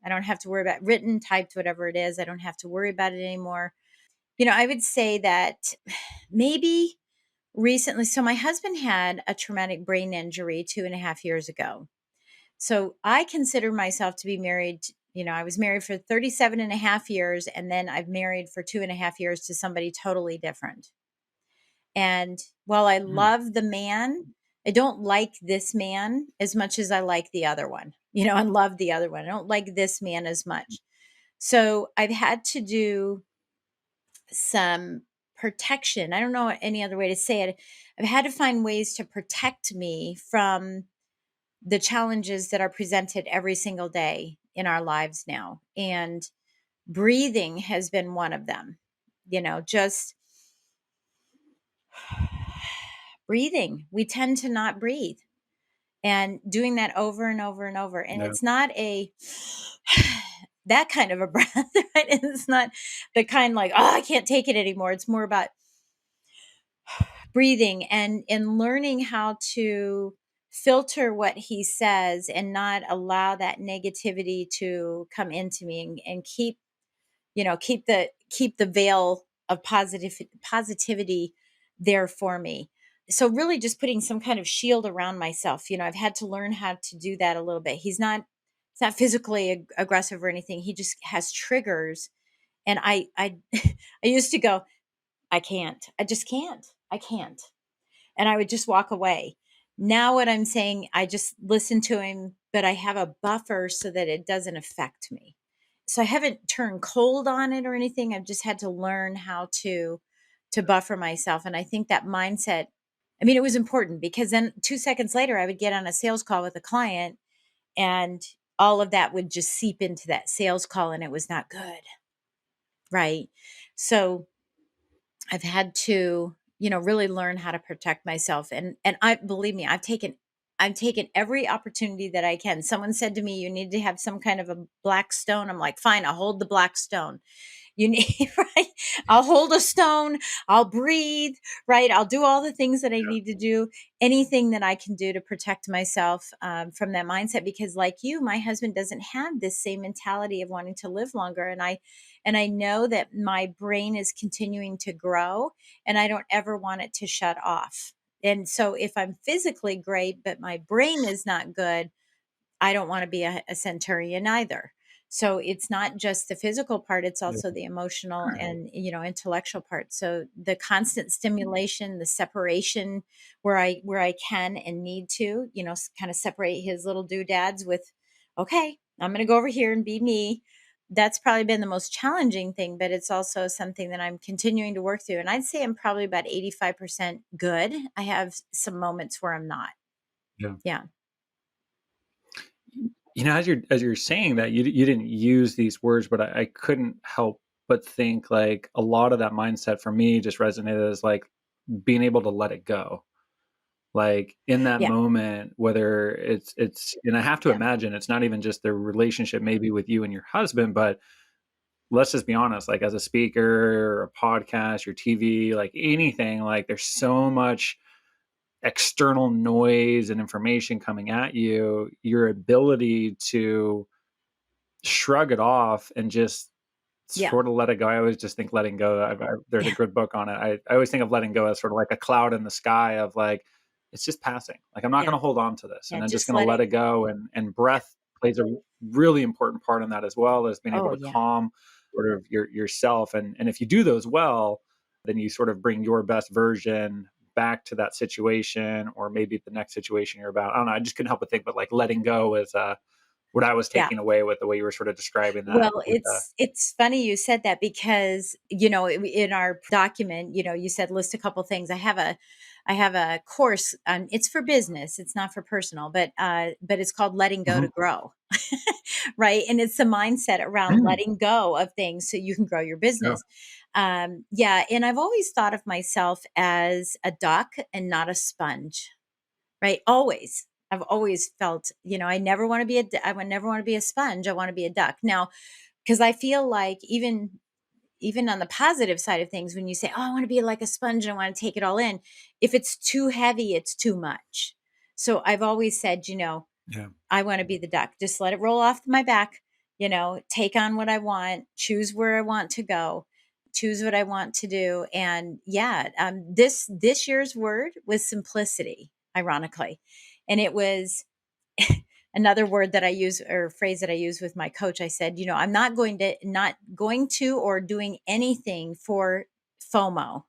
don't have to worry about written, typed, whatever it is. I don't have to worry about it anymore. I would say that maybe recently, so my husband had a traumatic brain injury 2.5 years ago. So I consider myself to be married. I was married for 37 and a half years, and then I've married for 2.5 years to somebody totally different. And while I Mm. love the man, I don't like this man as much as I like the other one, and love the other one. I don't like this man as much. So I've had to do some protection. I don't know any other way to say it. I've had to find ways to protect me from the challenges that are presented every single day in our lives now. And breathing has been one of them. Just breathing. We tend to not breathe, and doing that over and over and over. And Yeah. it's not a that kind of a breath, right? It's not the kind like, oh, I can't take it anymore. It's more about breathing and learning how to filter what he says and not allow that negativity to come into me, and keep the veil of positivity there for me. So really just putting some kind of shield around myself. I've had to learn how to do that a little bit. He's not physically aggressive or anything. He just has triggers. And I I used to go, I can't. I just can't. I can't. And I would just walk away. Now what I'm saying, I just listen to him, but I have a buffer so that it doesn't affect me. So I haven't turned cold on it or anything. I've just had to learn how to buffer myself. And I think that mindset, I mean, it was important, because then 2 seconds later I would get on a sales call with a client, and all of that would just seep into that sales call, and it was not good. right? So I've had to, really learn how to protect myself. And I believe me, I've taken every opportunity that I can. Someone said to me, you need to have some kind of a black stone. I'm like, fine, I'll hold the black stone. You need, right? I'll hold a stone, I'll breathe, right? I'll do all the things that I need to do, anything that I can do to protect myself from that mindset. Because, like you, my husband doesn't have this same mentality of wanting to live longer. And I know that my brain is continuing to grow and I don't ever want it to shut off. And so if I'm physically great, but my brain is not good, I don't want to be a centurion either. So it's not just the physical part, it's Yeah. also the emotional and intellectual part. So the constant stimulation, the separation where I can and need to, kind of separate his little doodads with, okay, I'm going to go over here and be me. That's probably been the most challenging thing, but it's also something that I'm continuing to work through. And I'd say I'm probably about 85% good. I have some moments where I'm not. Yeah. Yeah. As you're saying that, you didn't use these words, but I couldn't help but think like a lot of that mindset for me just resonated as like being able to let it go. Like in that Yeah. moment, whether and I have to Yeah. imagine it's not even just the relationship maybe with you and your husband, but let's just be honest, like as a speaker or a podcast, your TV, like anything, like there's so much external noise and information coming at you. Your ability to shrug it off and just Yeah. sort of let it go. I always just think letting go. There's a Yeah. good book on it. I always think of letting go as sort of like a cloud in the sky of like, it's just passing. Like I'm not going Yeah. to hold on to this, Yeah, and I'm just just going to let let it. it go. And breath plays a really important part in that as well as being able Oh, to yeah. calm sort of yourself. And if you do those well, then you sort of bring your best version back to that situation or maybe the next situation you're about. I don't know. I just couldn't help but think, but like letting go is what I was Yeah. taking away with the way you were sort of describing that Well, with it's funny you said that because, in our document, you said list a couple things. I have a course, it's for business, it's not for personal, but it's called Letting Go to Mhm. Grow. Right? And it's the mindset around Mm, letting go of things so you can grow your yeah, business. Yeah, and I've always thought of myself as a duck and not a sponge. Right? Always. I've always felt, I never want to be I would never want to be a sponge. I want to be a duck. Now, because I feel like even on the positive side of things, when you say, "Oh, I want to be like a sponge and I want to take it all in," if it's too heavy, it's too much. So I've always said, yeah, I want to be the duck. Just let it roll off my back, take on what I want, choose where I want to go, choose what I want to do. And yeah, this year's word was simplicity, ironically. And it was another word that I use or phrase that I use with my coach. I said, I'm not going to or doing anything for FOMO.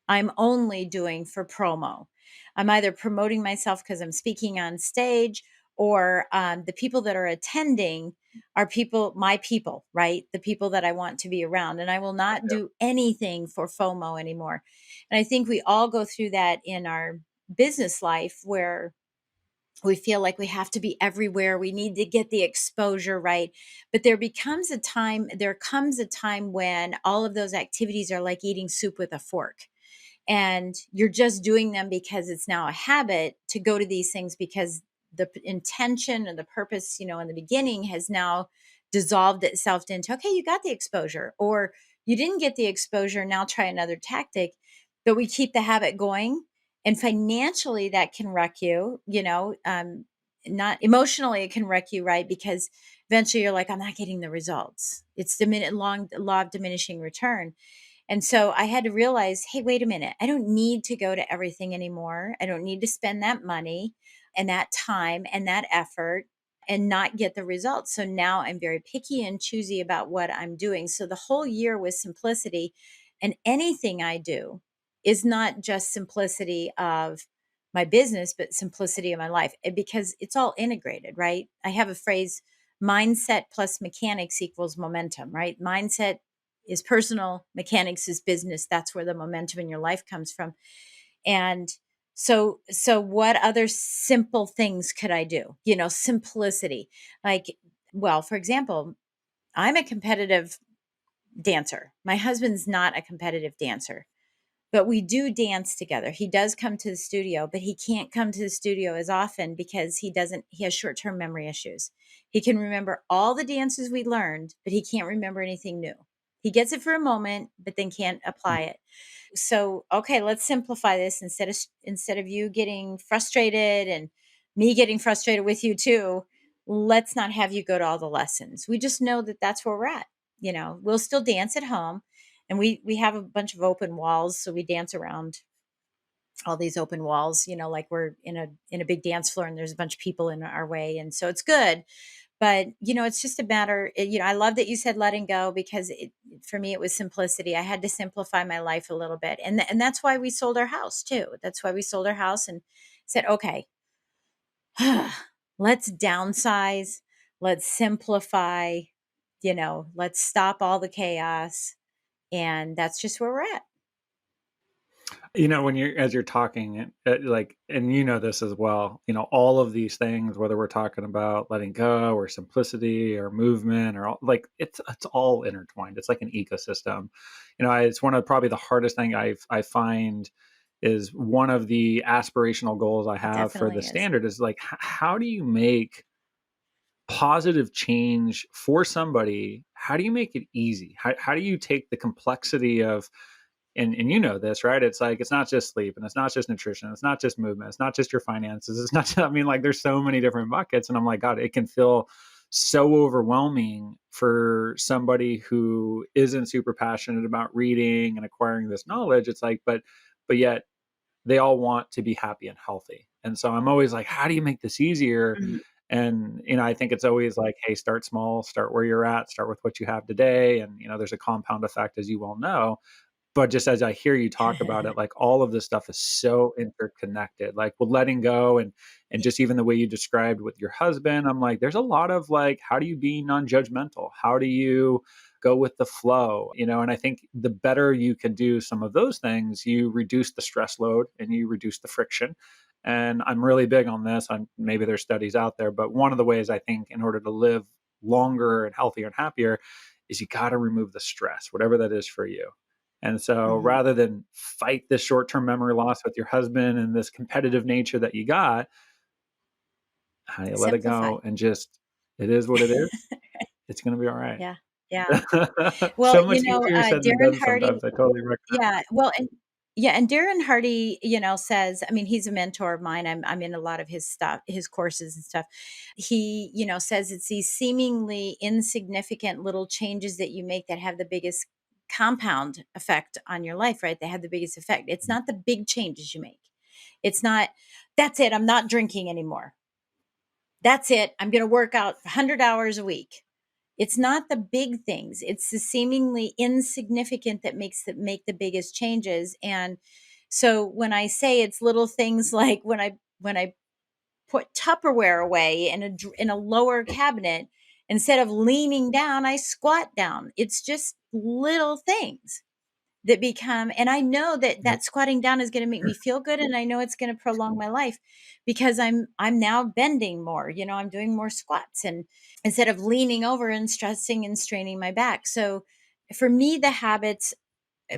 I'm only doing for promo. I'm either promoting myself because I'm speaking on stage, or the people that are attending are my people, right? The people that I want to be around. And I will not yeah, do anything for FOMO anymore. And I think we all go through that in our business life where we feel like we have to be everywhere. We need to get the exposure right. But there comes a time when all of those activities are like eating soup with a fork, and you're just doing them because it's now a habit to go to these things, because the intention and the purpose, in the beginning has now dissolved itself into, okay, you got the exposure, or you didn't get the exposure, now try another tactic. But we keep the habit going, and financially that can wreck you, not emotionally, it can wreck you, right? Because eventually you're like, I'm not getting the results. It's the minute long law of diminishing return. And so I had to realize, hey, wait a minute. I don't need to go to everything anymore. I don't need to spend that money and that time and that effort and not get the results. So now I'm very picky and choosy about what I'm doing. So the whole year was simplicity. And anything I do is not just simplicity of my business, but simplicity of my life, because it's all integrated, right? I have a phrase, mindset plus mechanics equals momentum, right? Mindset is personal, mechanics is business. That's where the momentum in your life comes from. And so what other simple things could I do? Simplicity. Like, well, for example, I'm a competitive dancer. My husband's not a competitive dancer, but we do dance together. He does come to the studio, but he can't come to the studio as often because he has short-term memory issues. He can remember all the dances we learned, but he can't remember anything new. He gets it for a moment, but then can't apply it. So, okay, let's simplify this instead of you getting frustrated and me getting frustrated with you too. Let's not have you go to all the lessons. We just know that that's where we're at. We'll still dance at home, and we have a bunch of open walls, so we dance around all these open walls, like we're in a big dance floor and there's a bunch of people in our way, and so it's good. But it's just a matter. I love that you said letting go, because for me it was simplicity. I had to simplify my life a little bit, and that's why we sold our house too. That's why we sold our house and said, okay, let's downsize, let's simplify, let's stop all the chaos, and that's just where we're at. When as you're talking, like, and this as well, all of these things, whether we're talking about letting go or simplicity or movement or all, like, it's all intertwined. It's like an ecosystem. It's one of probably the hardest thing I find is one of the aspirational goals I It have for the definitely is. standard is like, how do you make positive change for somebody? How do you make it easy? How do you take the complexity of, and this, right? It's like, it's not just sleep, and it's not just nutrition, it's not just movement, it's not just your finances, it's not I mean, like, there's so many different buckets, and I'm like, God, it can feel so overwhelming for somebody who isn't super passionate about reading and acquiring this knowledge. It's like, but yet they all want to be happy and healthy. And so I'm always like, how do you make this easier? Mhm. And I think it's always like, hey, start small, start where you're at, start with what you have today. And there's a compound effect, as you well know. But just as I hear you talk about it, like, all of this stuff is so interconnected. Like, with letting go, and just even the way you described with your husband, I'm like, there's a lot of, like, how do you be non-judgmental? How do you go with the flow? And I think the better you can do some of those things, you reduce the stress load and you reduce the friction. And I'm really big on this. Maybe there's studies out there, but one of the ways I think in order to live longer and healthier and happier is you got to remove the stress, whatever that is for you. And so Mhm. rather than fight this short-term memory loss with your husband and this competitive nature that you got, how do you let it Simplify. go and just, it is what it is. It's gonna be all right. Yeah, yeah. Well, So much easier said than Darren done Hardy. sometimes. I totally recognize. Yeah, well, and Darren Hardy, says, I mean, he's a mentor of mine. I'm in a lot of his stuff, his courses and stuff. He, says it's these seemingly insignificant little changes that you make that have the biggest compound effect on your life, right? They have the biggest effect. It's not the big changes you make. It's not, that's it, I'm not drinking anymore. That's it, I'm going to work out 100 hours a week. It's not the big things. It's the seemingly insignificant that make the biggest changes. And so when I say it's little things like when I put Tupperware away in a lower cabinet, instead of leaning down, I squat down. It's just little things that become, and I know that Yep. that squatting down is going to make me feel good, and I know it's going to prolong my life because I'm now bending more. I'm doing more squats, and instead of leaning over and stressing and straining my back. So for me, the habits,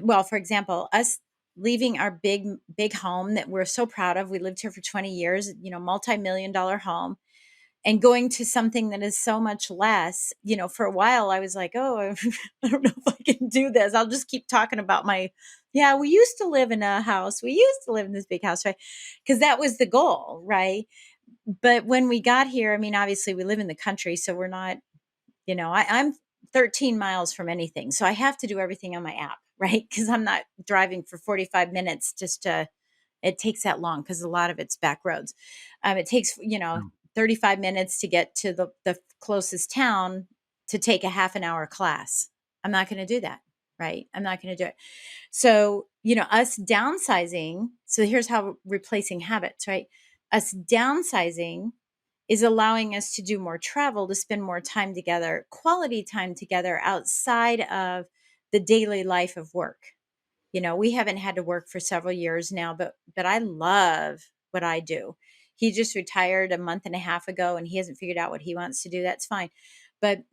well, for example, us leaving our big home that we're so proud of. We lived here for 20 years, multi-million dollar home, and going to something that is so much less. For a while I was like, oh, I don't know if I can do this. I'll just keep talking about yeah, we used to live in a house. We used to live in this big house, right? Because that was the goal, right? But when we got here, I mean, obviously we live in the country, so we're not, I'm 13 miles from anything. So I have to do everything on my app, right? Because I'm not driving for 45 minutes it takes that long because a lot of it's back roads. It takes, Mm. 35 minutes to get to the closest town to take a half an hour class. I'm not going to do that, right? I'm not going to do it. So, us downsizing. So here's how replacing habits, right? Us downsizing is allowing us to do more travel, to spend more time together, quality time together outside of the daily life of work. We haven't had to work for several years now, but I love what I do. He just retired a month and a half ago and he hasn't figured out what he wants to do. That's fine. But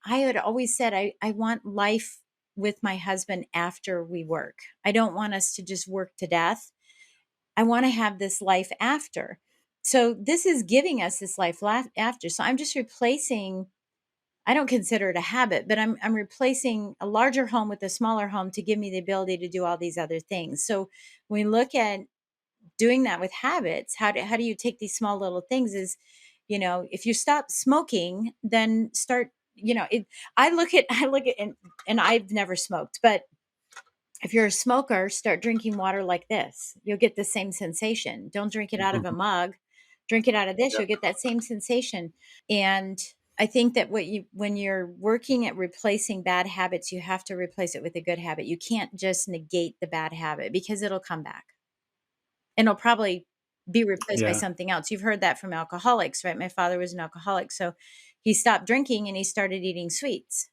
I had always said I want life with my husband after we work. I don't want us to just work to death. I want to have this life after. So this is giving us this life after. So I'm just replacing, I don't consider it a habit, but I'm replacing a larger home with a smaller home to give me the ability to do all these other things. So when we look at doing that with habits, how do you take these small little things is, if you stop smoking, then start, I look at and I've never smoked, but if you're a smoker, start drinking water like this. You'll get the same sensation. Don't drink it out of a Mhm. mug. Drink it out of this, Yeah. you'll get that same sensation. And I think that when you're working at replacing bad habits, you have to replace it with a good habit. You can't just negate the bad habit because it'll come back and it'll probably be replaced by Yeah. something else. You've heard that from alcoholics, right? My father was an alcoholic, so he stopped drinking and he started eating sweets.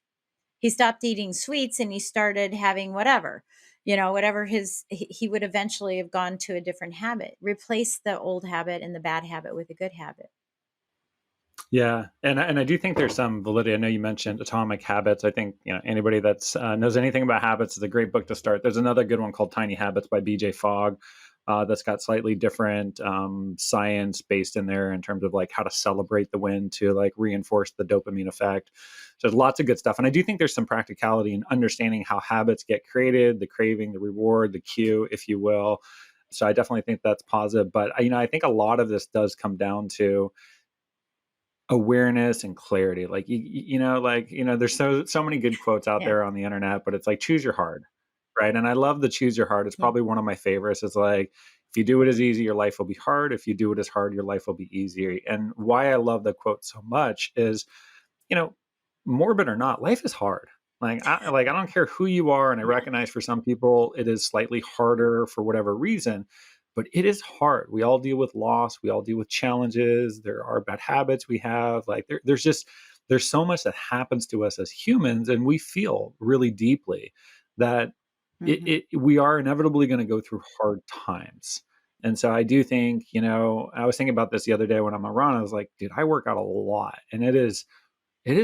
He stopped eating sweets and he started having whatever, whatever he would eventually have gone to a different habit. Replace the old habit and the bad habit with a good habit. Yeah, and I do think there's some validity. I know you mentioned Atomic Habits. I think anybody that's knows anything about habits is a great book to start. There's another good one called Tiny Habits by B.J. Fogg, that's got slightly different science based in there in terms of like how to celebrate the win to like reinforce the dopamine effect. So there's lots of good stuff, and I do think there's some practicality in understanding how habits get created, the craving, the reward, the cue, if you will. So I definitely think that's positive. But I think a lot of this does come down to awareness and clarity. Like there's so many good quotes out Yeah. there on the internet, but it's like choose your hard, right? And I love the choose your hard. It's Yeah. probably one of my favorites. It's like if you do it as easy, your life will be hard. If you do it as hard, your life will be easier. And why I love the quote so much is, you know, morbid or not, life is hard. I don't care who you are, and I Yeah. recognize for some people it is slightly harder for whatever reason, but it is hard. We all deal with loss, we all deal with challenges. There are bad habits we have. There's so much that happens to us as humans, and we feel really deeply that Hmm. we are inevitably going to go through hard times. And so I do think, I was thinking about this the other day when I'm on a run. I was like, dude, I work out a lot, and it is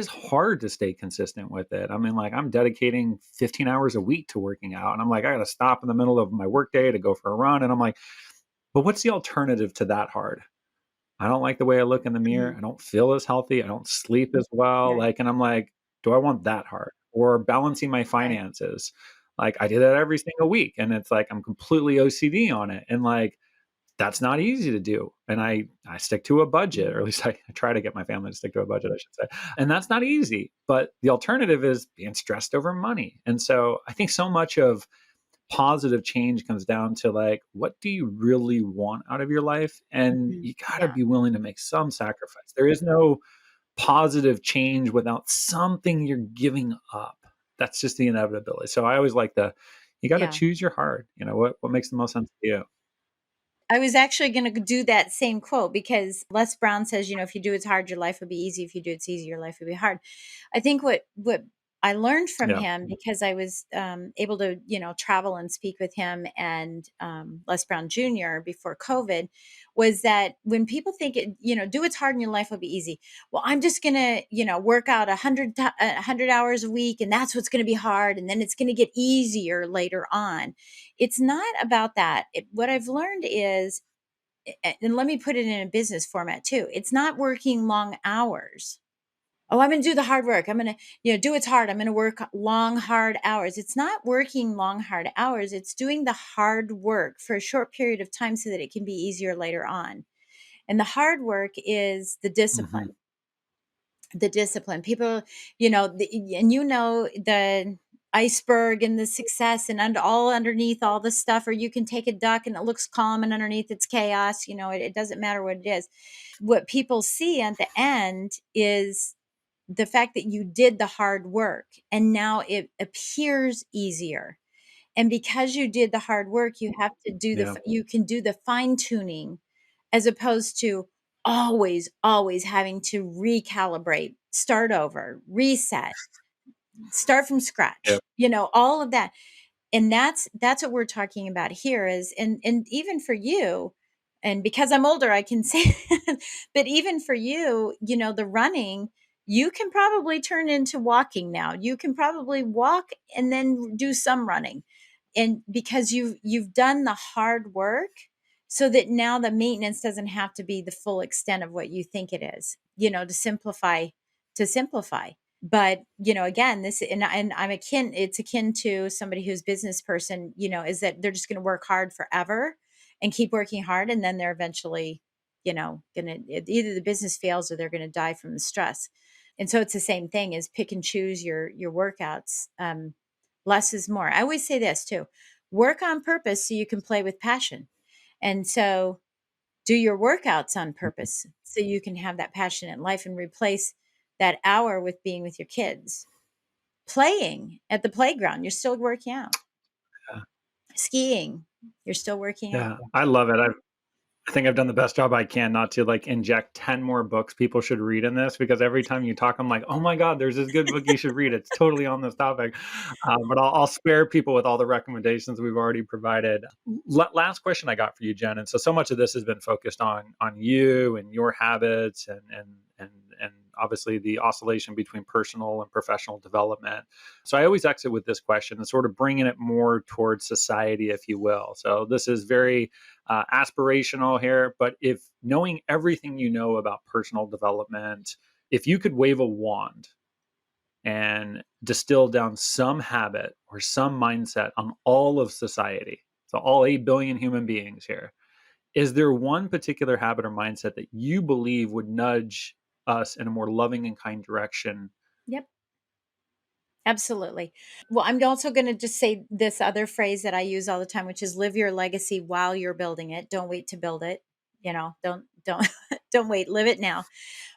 hard to stay consistent with it. I mean, like I'm dedicating 15 hours a week to working out, and I'm like, I got to stop in the middle of my workday to go for a run. And I'm like, but what's the alternative to that hard? I don't like the way I look in the mirror. Hmm. I don't feel as healthy. I don't sleep as well. Right. And I'm like, do I want that hard? Or balancing my Right. finances? Like I do that every single week, and it's like I'm completely OCD on it, and like that's not easy to do. And I stick to a budget, or Hmm. at least I try to get my family to stick to a budget, I should say. And that's not easy. But the alternative is being stressed over money. And so I think so much of positive change comes down to like, what do you really want out of your life? And Hmm. you gotta Yeah. be willing to make some sacrifice. There is no positive change without something you're giving up. That's just the inevitability. So I always like you got to Yeah. choose your heart. What makes the most sense to you? I was actually going to do that same quote because Les Brown says, if you do it's hard, your life will be easy. If you do it's easy, your life will be hard. I think what I learned from Yeah. him because I was able to, travel and speak with him and Les Brown Jr. before COVID was that when people think do it's hard and your life will be easy. Well, I'm just going to, work out 100 hours a week and that's what's going to be hard. And then it's going to get easier later on. It's not about that. What I've learned is, and let me put it in a business format too. It's not working long hours. Oh, I'm going to do the hard work. I'm going to, do it's hard. I'm going to work long, hard hours. It's not working long, hard hours. It's doing the hard work for a short period of time so that it can be easier later on. And the hard work is the Hmm. discipline. The discipline. People, and the iceberg and the success and all underneath all the stuff, or you can take a duck and it looks calm and underneath it's chaos. It doesn't matter what it is. What people see at the end is the fact that you did the hard work and now it appears easier. And because you did the hard work, you have to do Yeah. you can do the fine tuning as opposed to always having to recalibrate, start over, reset, start from Yeah. scratch, all of that. And that's what we're talking about here is and even for you, and because I'm older, I can say but even for you, the running, you can probably turn into walking now. You can probably walk and then do some running. And because you've done the hard work, so that now the maintenance doesn't have to be the full extent of what you think it is, to simplify. But again, this, and it's akin to somebody who's business person, is that they're just going to work hard forever and keep working hard, and then they're eventually gonna, either the business fails or they're going to die from the stress. And so it's the same thing, is pick and choose your workouts. Less is more. I always say this too: work on purpose so you can play with passion. And so do your workouts on purpose so you can have that passion in life, and replace that hour with being with your kids, playing at the playground. You're still working out. Yeah. Skiing, you're still working out. Yeah, I love it. I think I've done the best job I can not to like inject 10 more books people should read in this, because every time you talk, I'm like, oh my God, there's this good book you should read. It's totally on this topic. But I'll spare people with all the recommendations we've already provided. Last question I got for you, Jen. And so much of this has been focused on you and your habits and obviously the oscillation between personal and professional development. So I always exit with this question and sort of bringing it more towards society, if you will. So this is very aspirational here, but if knowing everything you know about personal development, if you could wave a wand and distill down some habit or some mindset on all of society, so all 8 billion human beings here, is there one particular habit or mindset that you believe would nudge us in a more loving and kind direction? Yep. Absolutely. Well, I'm also going to just say this other phrase that I use all the time, which is live your legacy while you're building it. Don't wait to build it. Don't don't wait. Live it now.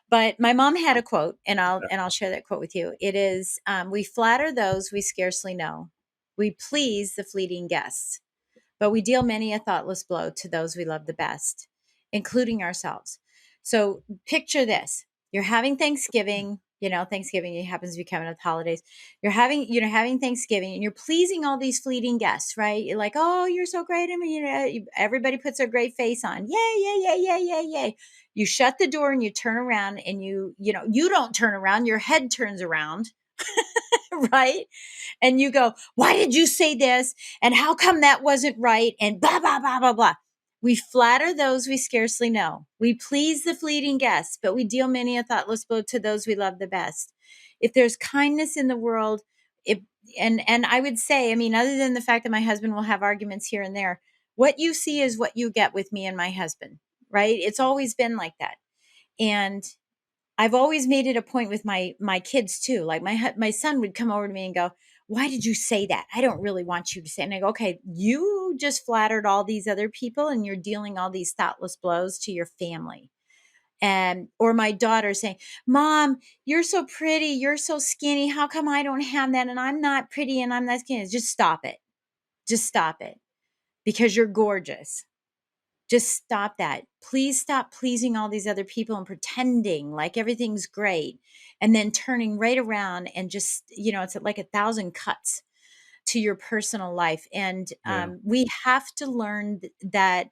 But my mom had a quote, and I'll share that quote with you. It is, "We flatter those we scarcely know. We please the fleeting guests. But we deal many a thoughtless blow to those we love the best, including ourselves." So picture this. You're having Thanksgiving, Thanksgiving, it happens to be coming with holidays. You're having Thanksgiving, and you're pleasing all these fleeting guests, right? You're like, oh, you're so great. I mean, everybody puts their great face on. Yay, yay, yay, yay, yay, yay. You shut the door and you turn around, and you don't turn around, your head turns around, right? And you go, why did you say this? And how come that wasn't right? And blah, blah, blah, blah, blah. We flatter those we scarcely know. We please the fleeting guests, but we deal many a thoughtless blow to those we love the best. If there's kindness in the world, if and I would say, I mean, other than the fact that my husband will have arguments here and there, what you see is what you get with me and my husband, right? It's always been like that. And I've always made it a point with my kids too. Like my son would come over to me and go, "Why did you say that? I don't really want you to say." And I go, "Okay, you just flattered all these other people, and you're dealing all these thoughtless blows to your family." And or my daughter saying, "Mom, you're so pretty, you're so skinny. How come I don't have that? And I'm not pretty, and I'm not skinny." Just stop it. Just stop it, because you're gorgeous. Just stop that. Please stop pleasing all these other people and pretending like everything's great, and then turning right around and just, it's like a thousand cuts to your personal life. And Yeah. we have to learn that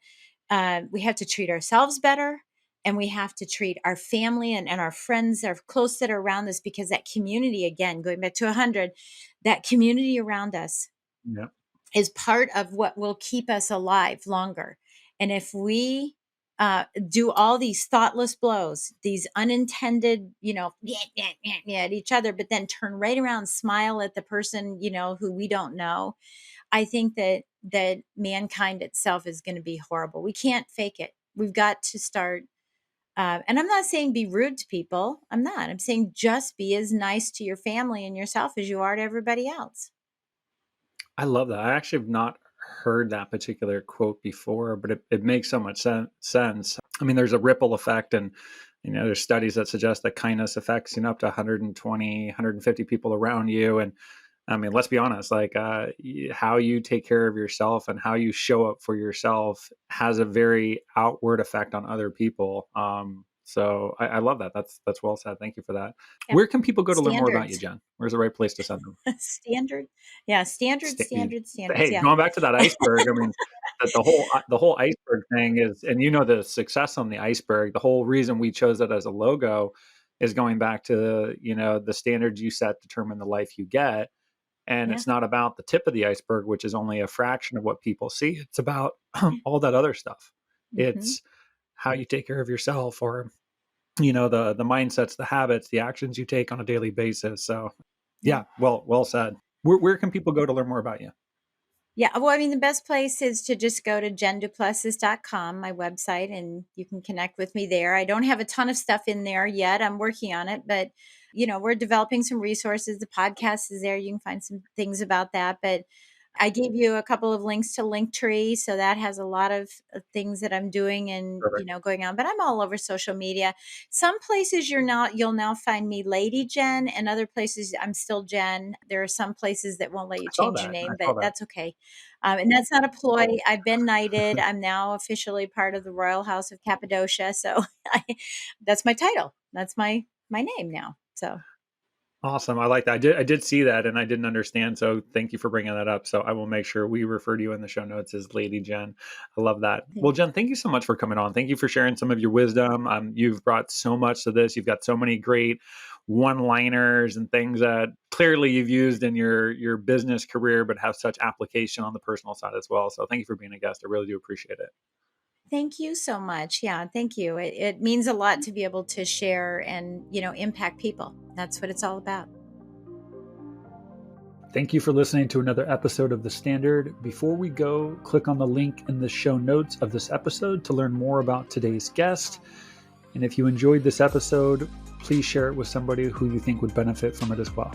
we have to treat ourselves better, and we have to treat our family and our friends, our close that are around us, because that community, again, going back to 100, that community around us Yeah. is part of what will keep us alive longer. And if we do all these thoughtless blows, these unintended, yeah, yeah, yeah, yeah, at each other, but then turn right around, smile at the person, who we don't know, I think that mankind itself is going to be horrible. We can't fake it. We've got to start. And I'm not saying be rude to people. I'm not. I'm saying just be as nice to your family and yourself as you are to everybody else. I love that. I actually have not heard that particular quote before, but it makes so much sense. I mean, there's a ripple effect, and there's studies that suggest that kindness affects up to 120, 150 people around you. And I mean, let's be honest, like how you take care of yourself and how you show up for yourself has a very outward effect on other people. So I love that. That's well said. Thank you for that. Yep. Where can people go to learn more about you, Standards. Jen? Where's the right place to send them? Standard. Yeah, standards, Sta- standards, standards. Hey, Yeah. going back to that iceberg, I mean, the whole iceberg thing is, and the success on the iceberg. The whole reason we chose it as a logo is going back to, the standards you set determine the life you get. And Yeah. it's not about the tip of the iceberg, which is only a fraction of what people see. It's about all that other stuff. Hmm. It's how you take care of yourself, or, the mindsets, the habits, the actions you take on a daily basis. So Yeah. yeah, well said. Where can people go to learn more about you? Yeah, well, I mean, the best place is to just go to jenduplessis.com, my website, and you can connect with me there. I don't have a ton of stuff in there yet. I'm working on it, but we're developing some resources. The podcast is there. You can find some things about that. But I gave you a couple of links to Linktree, so that has a lot of things that I'm doing and Perfect. going on. But I'm all over social media. Some places you'll now find me Lady Jen, and other places I'm still Jen. There are some places that won't let you I saw change your that. I name, saw but that. that's okay. And that's not a ploy. I've been knighted. I'm now officially part of the Royal House of Cappadocia. So that's my title. That's my name now. So Awesome. I like that. I did see that and I didn't understand. So thank you for bringing that up. So I will make sure we refer to you in the show notes as Lady Jen. I love that. Well, thank Jen, thank you so much for coming on. Thank you for sharing some of your wisdom. You've brought so much to this. You've got so many great one-liners and things that clearly you've used in your business career, but have such application on the personal side as well. So thank you for being a guest. I really do appreciate it. thank you so much. Yeah, thank you. It means a lot to be able to share and impact people. That's what it's all about. Thank you for listening to another episode of The Standard. Before we go, click on the link in the show notes of this episode to learn more about today's guest. And if you enjoyed this episode, please share it with somebody who you think would benefit from it as well.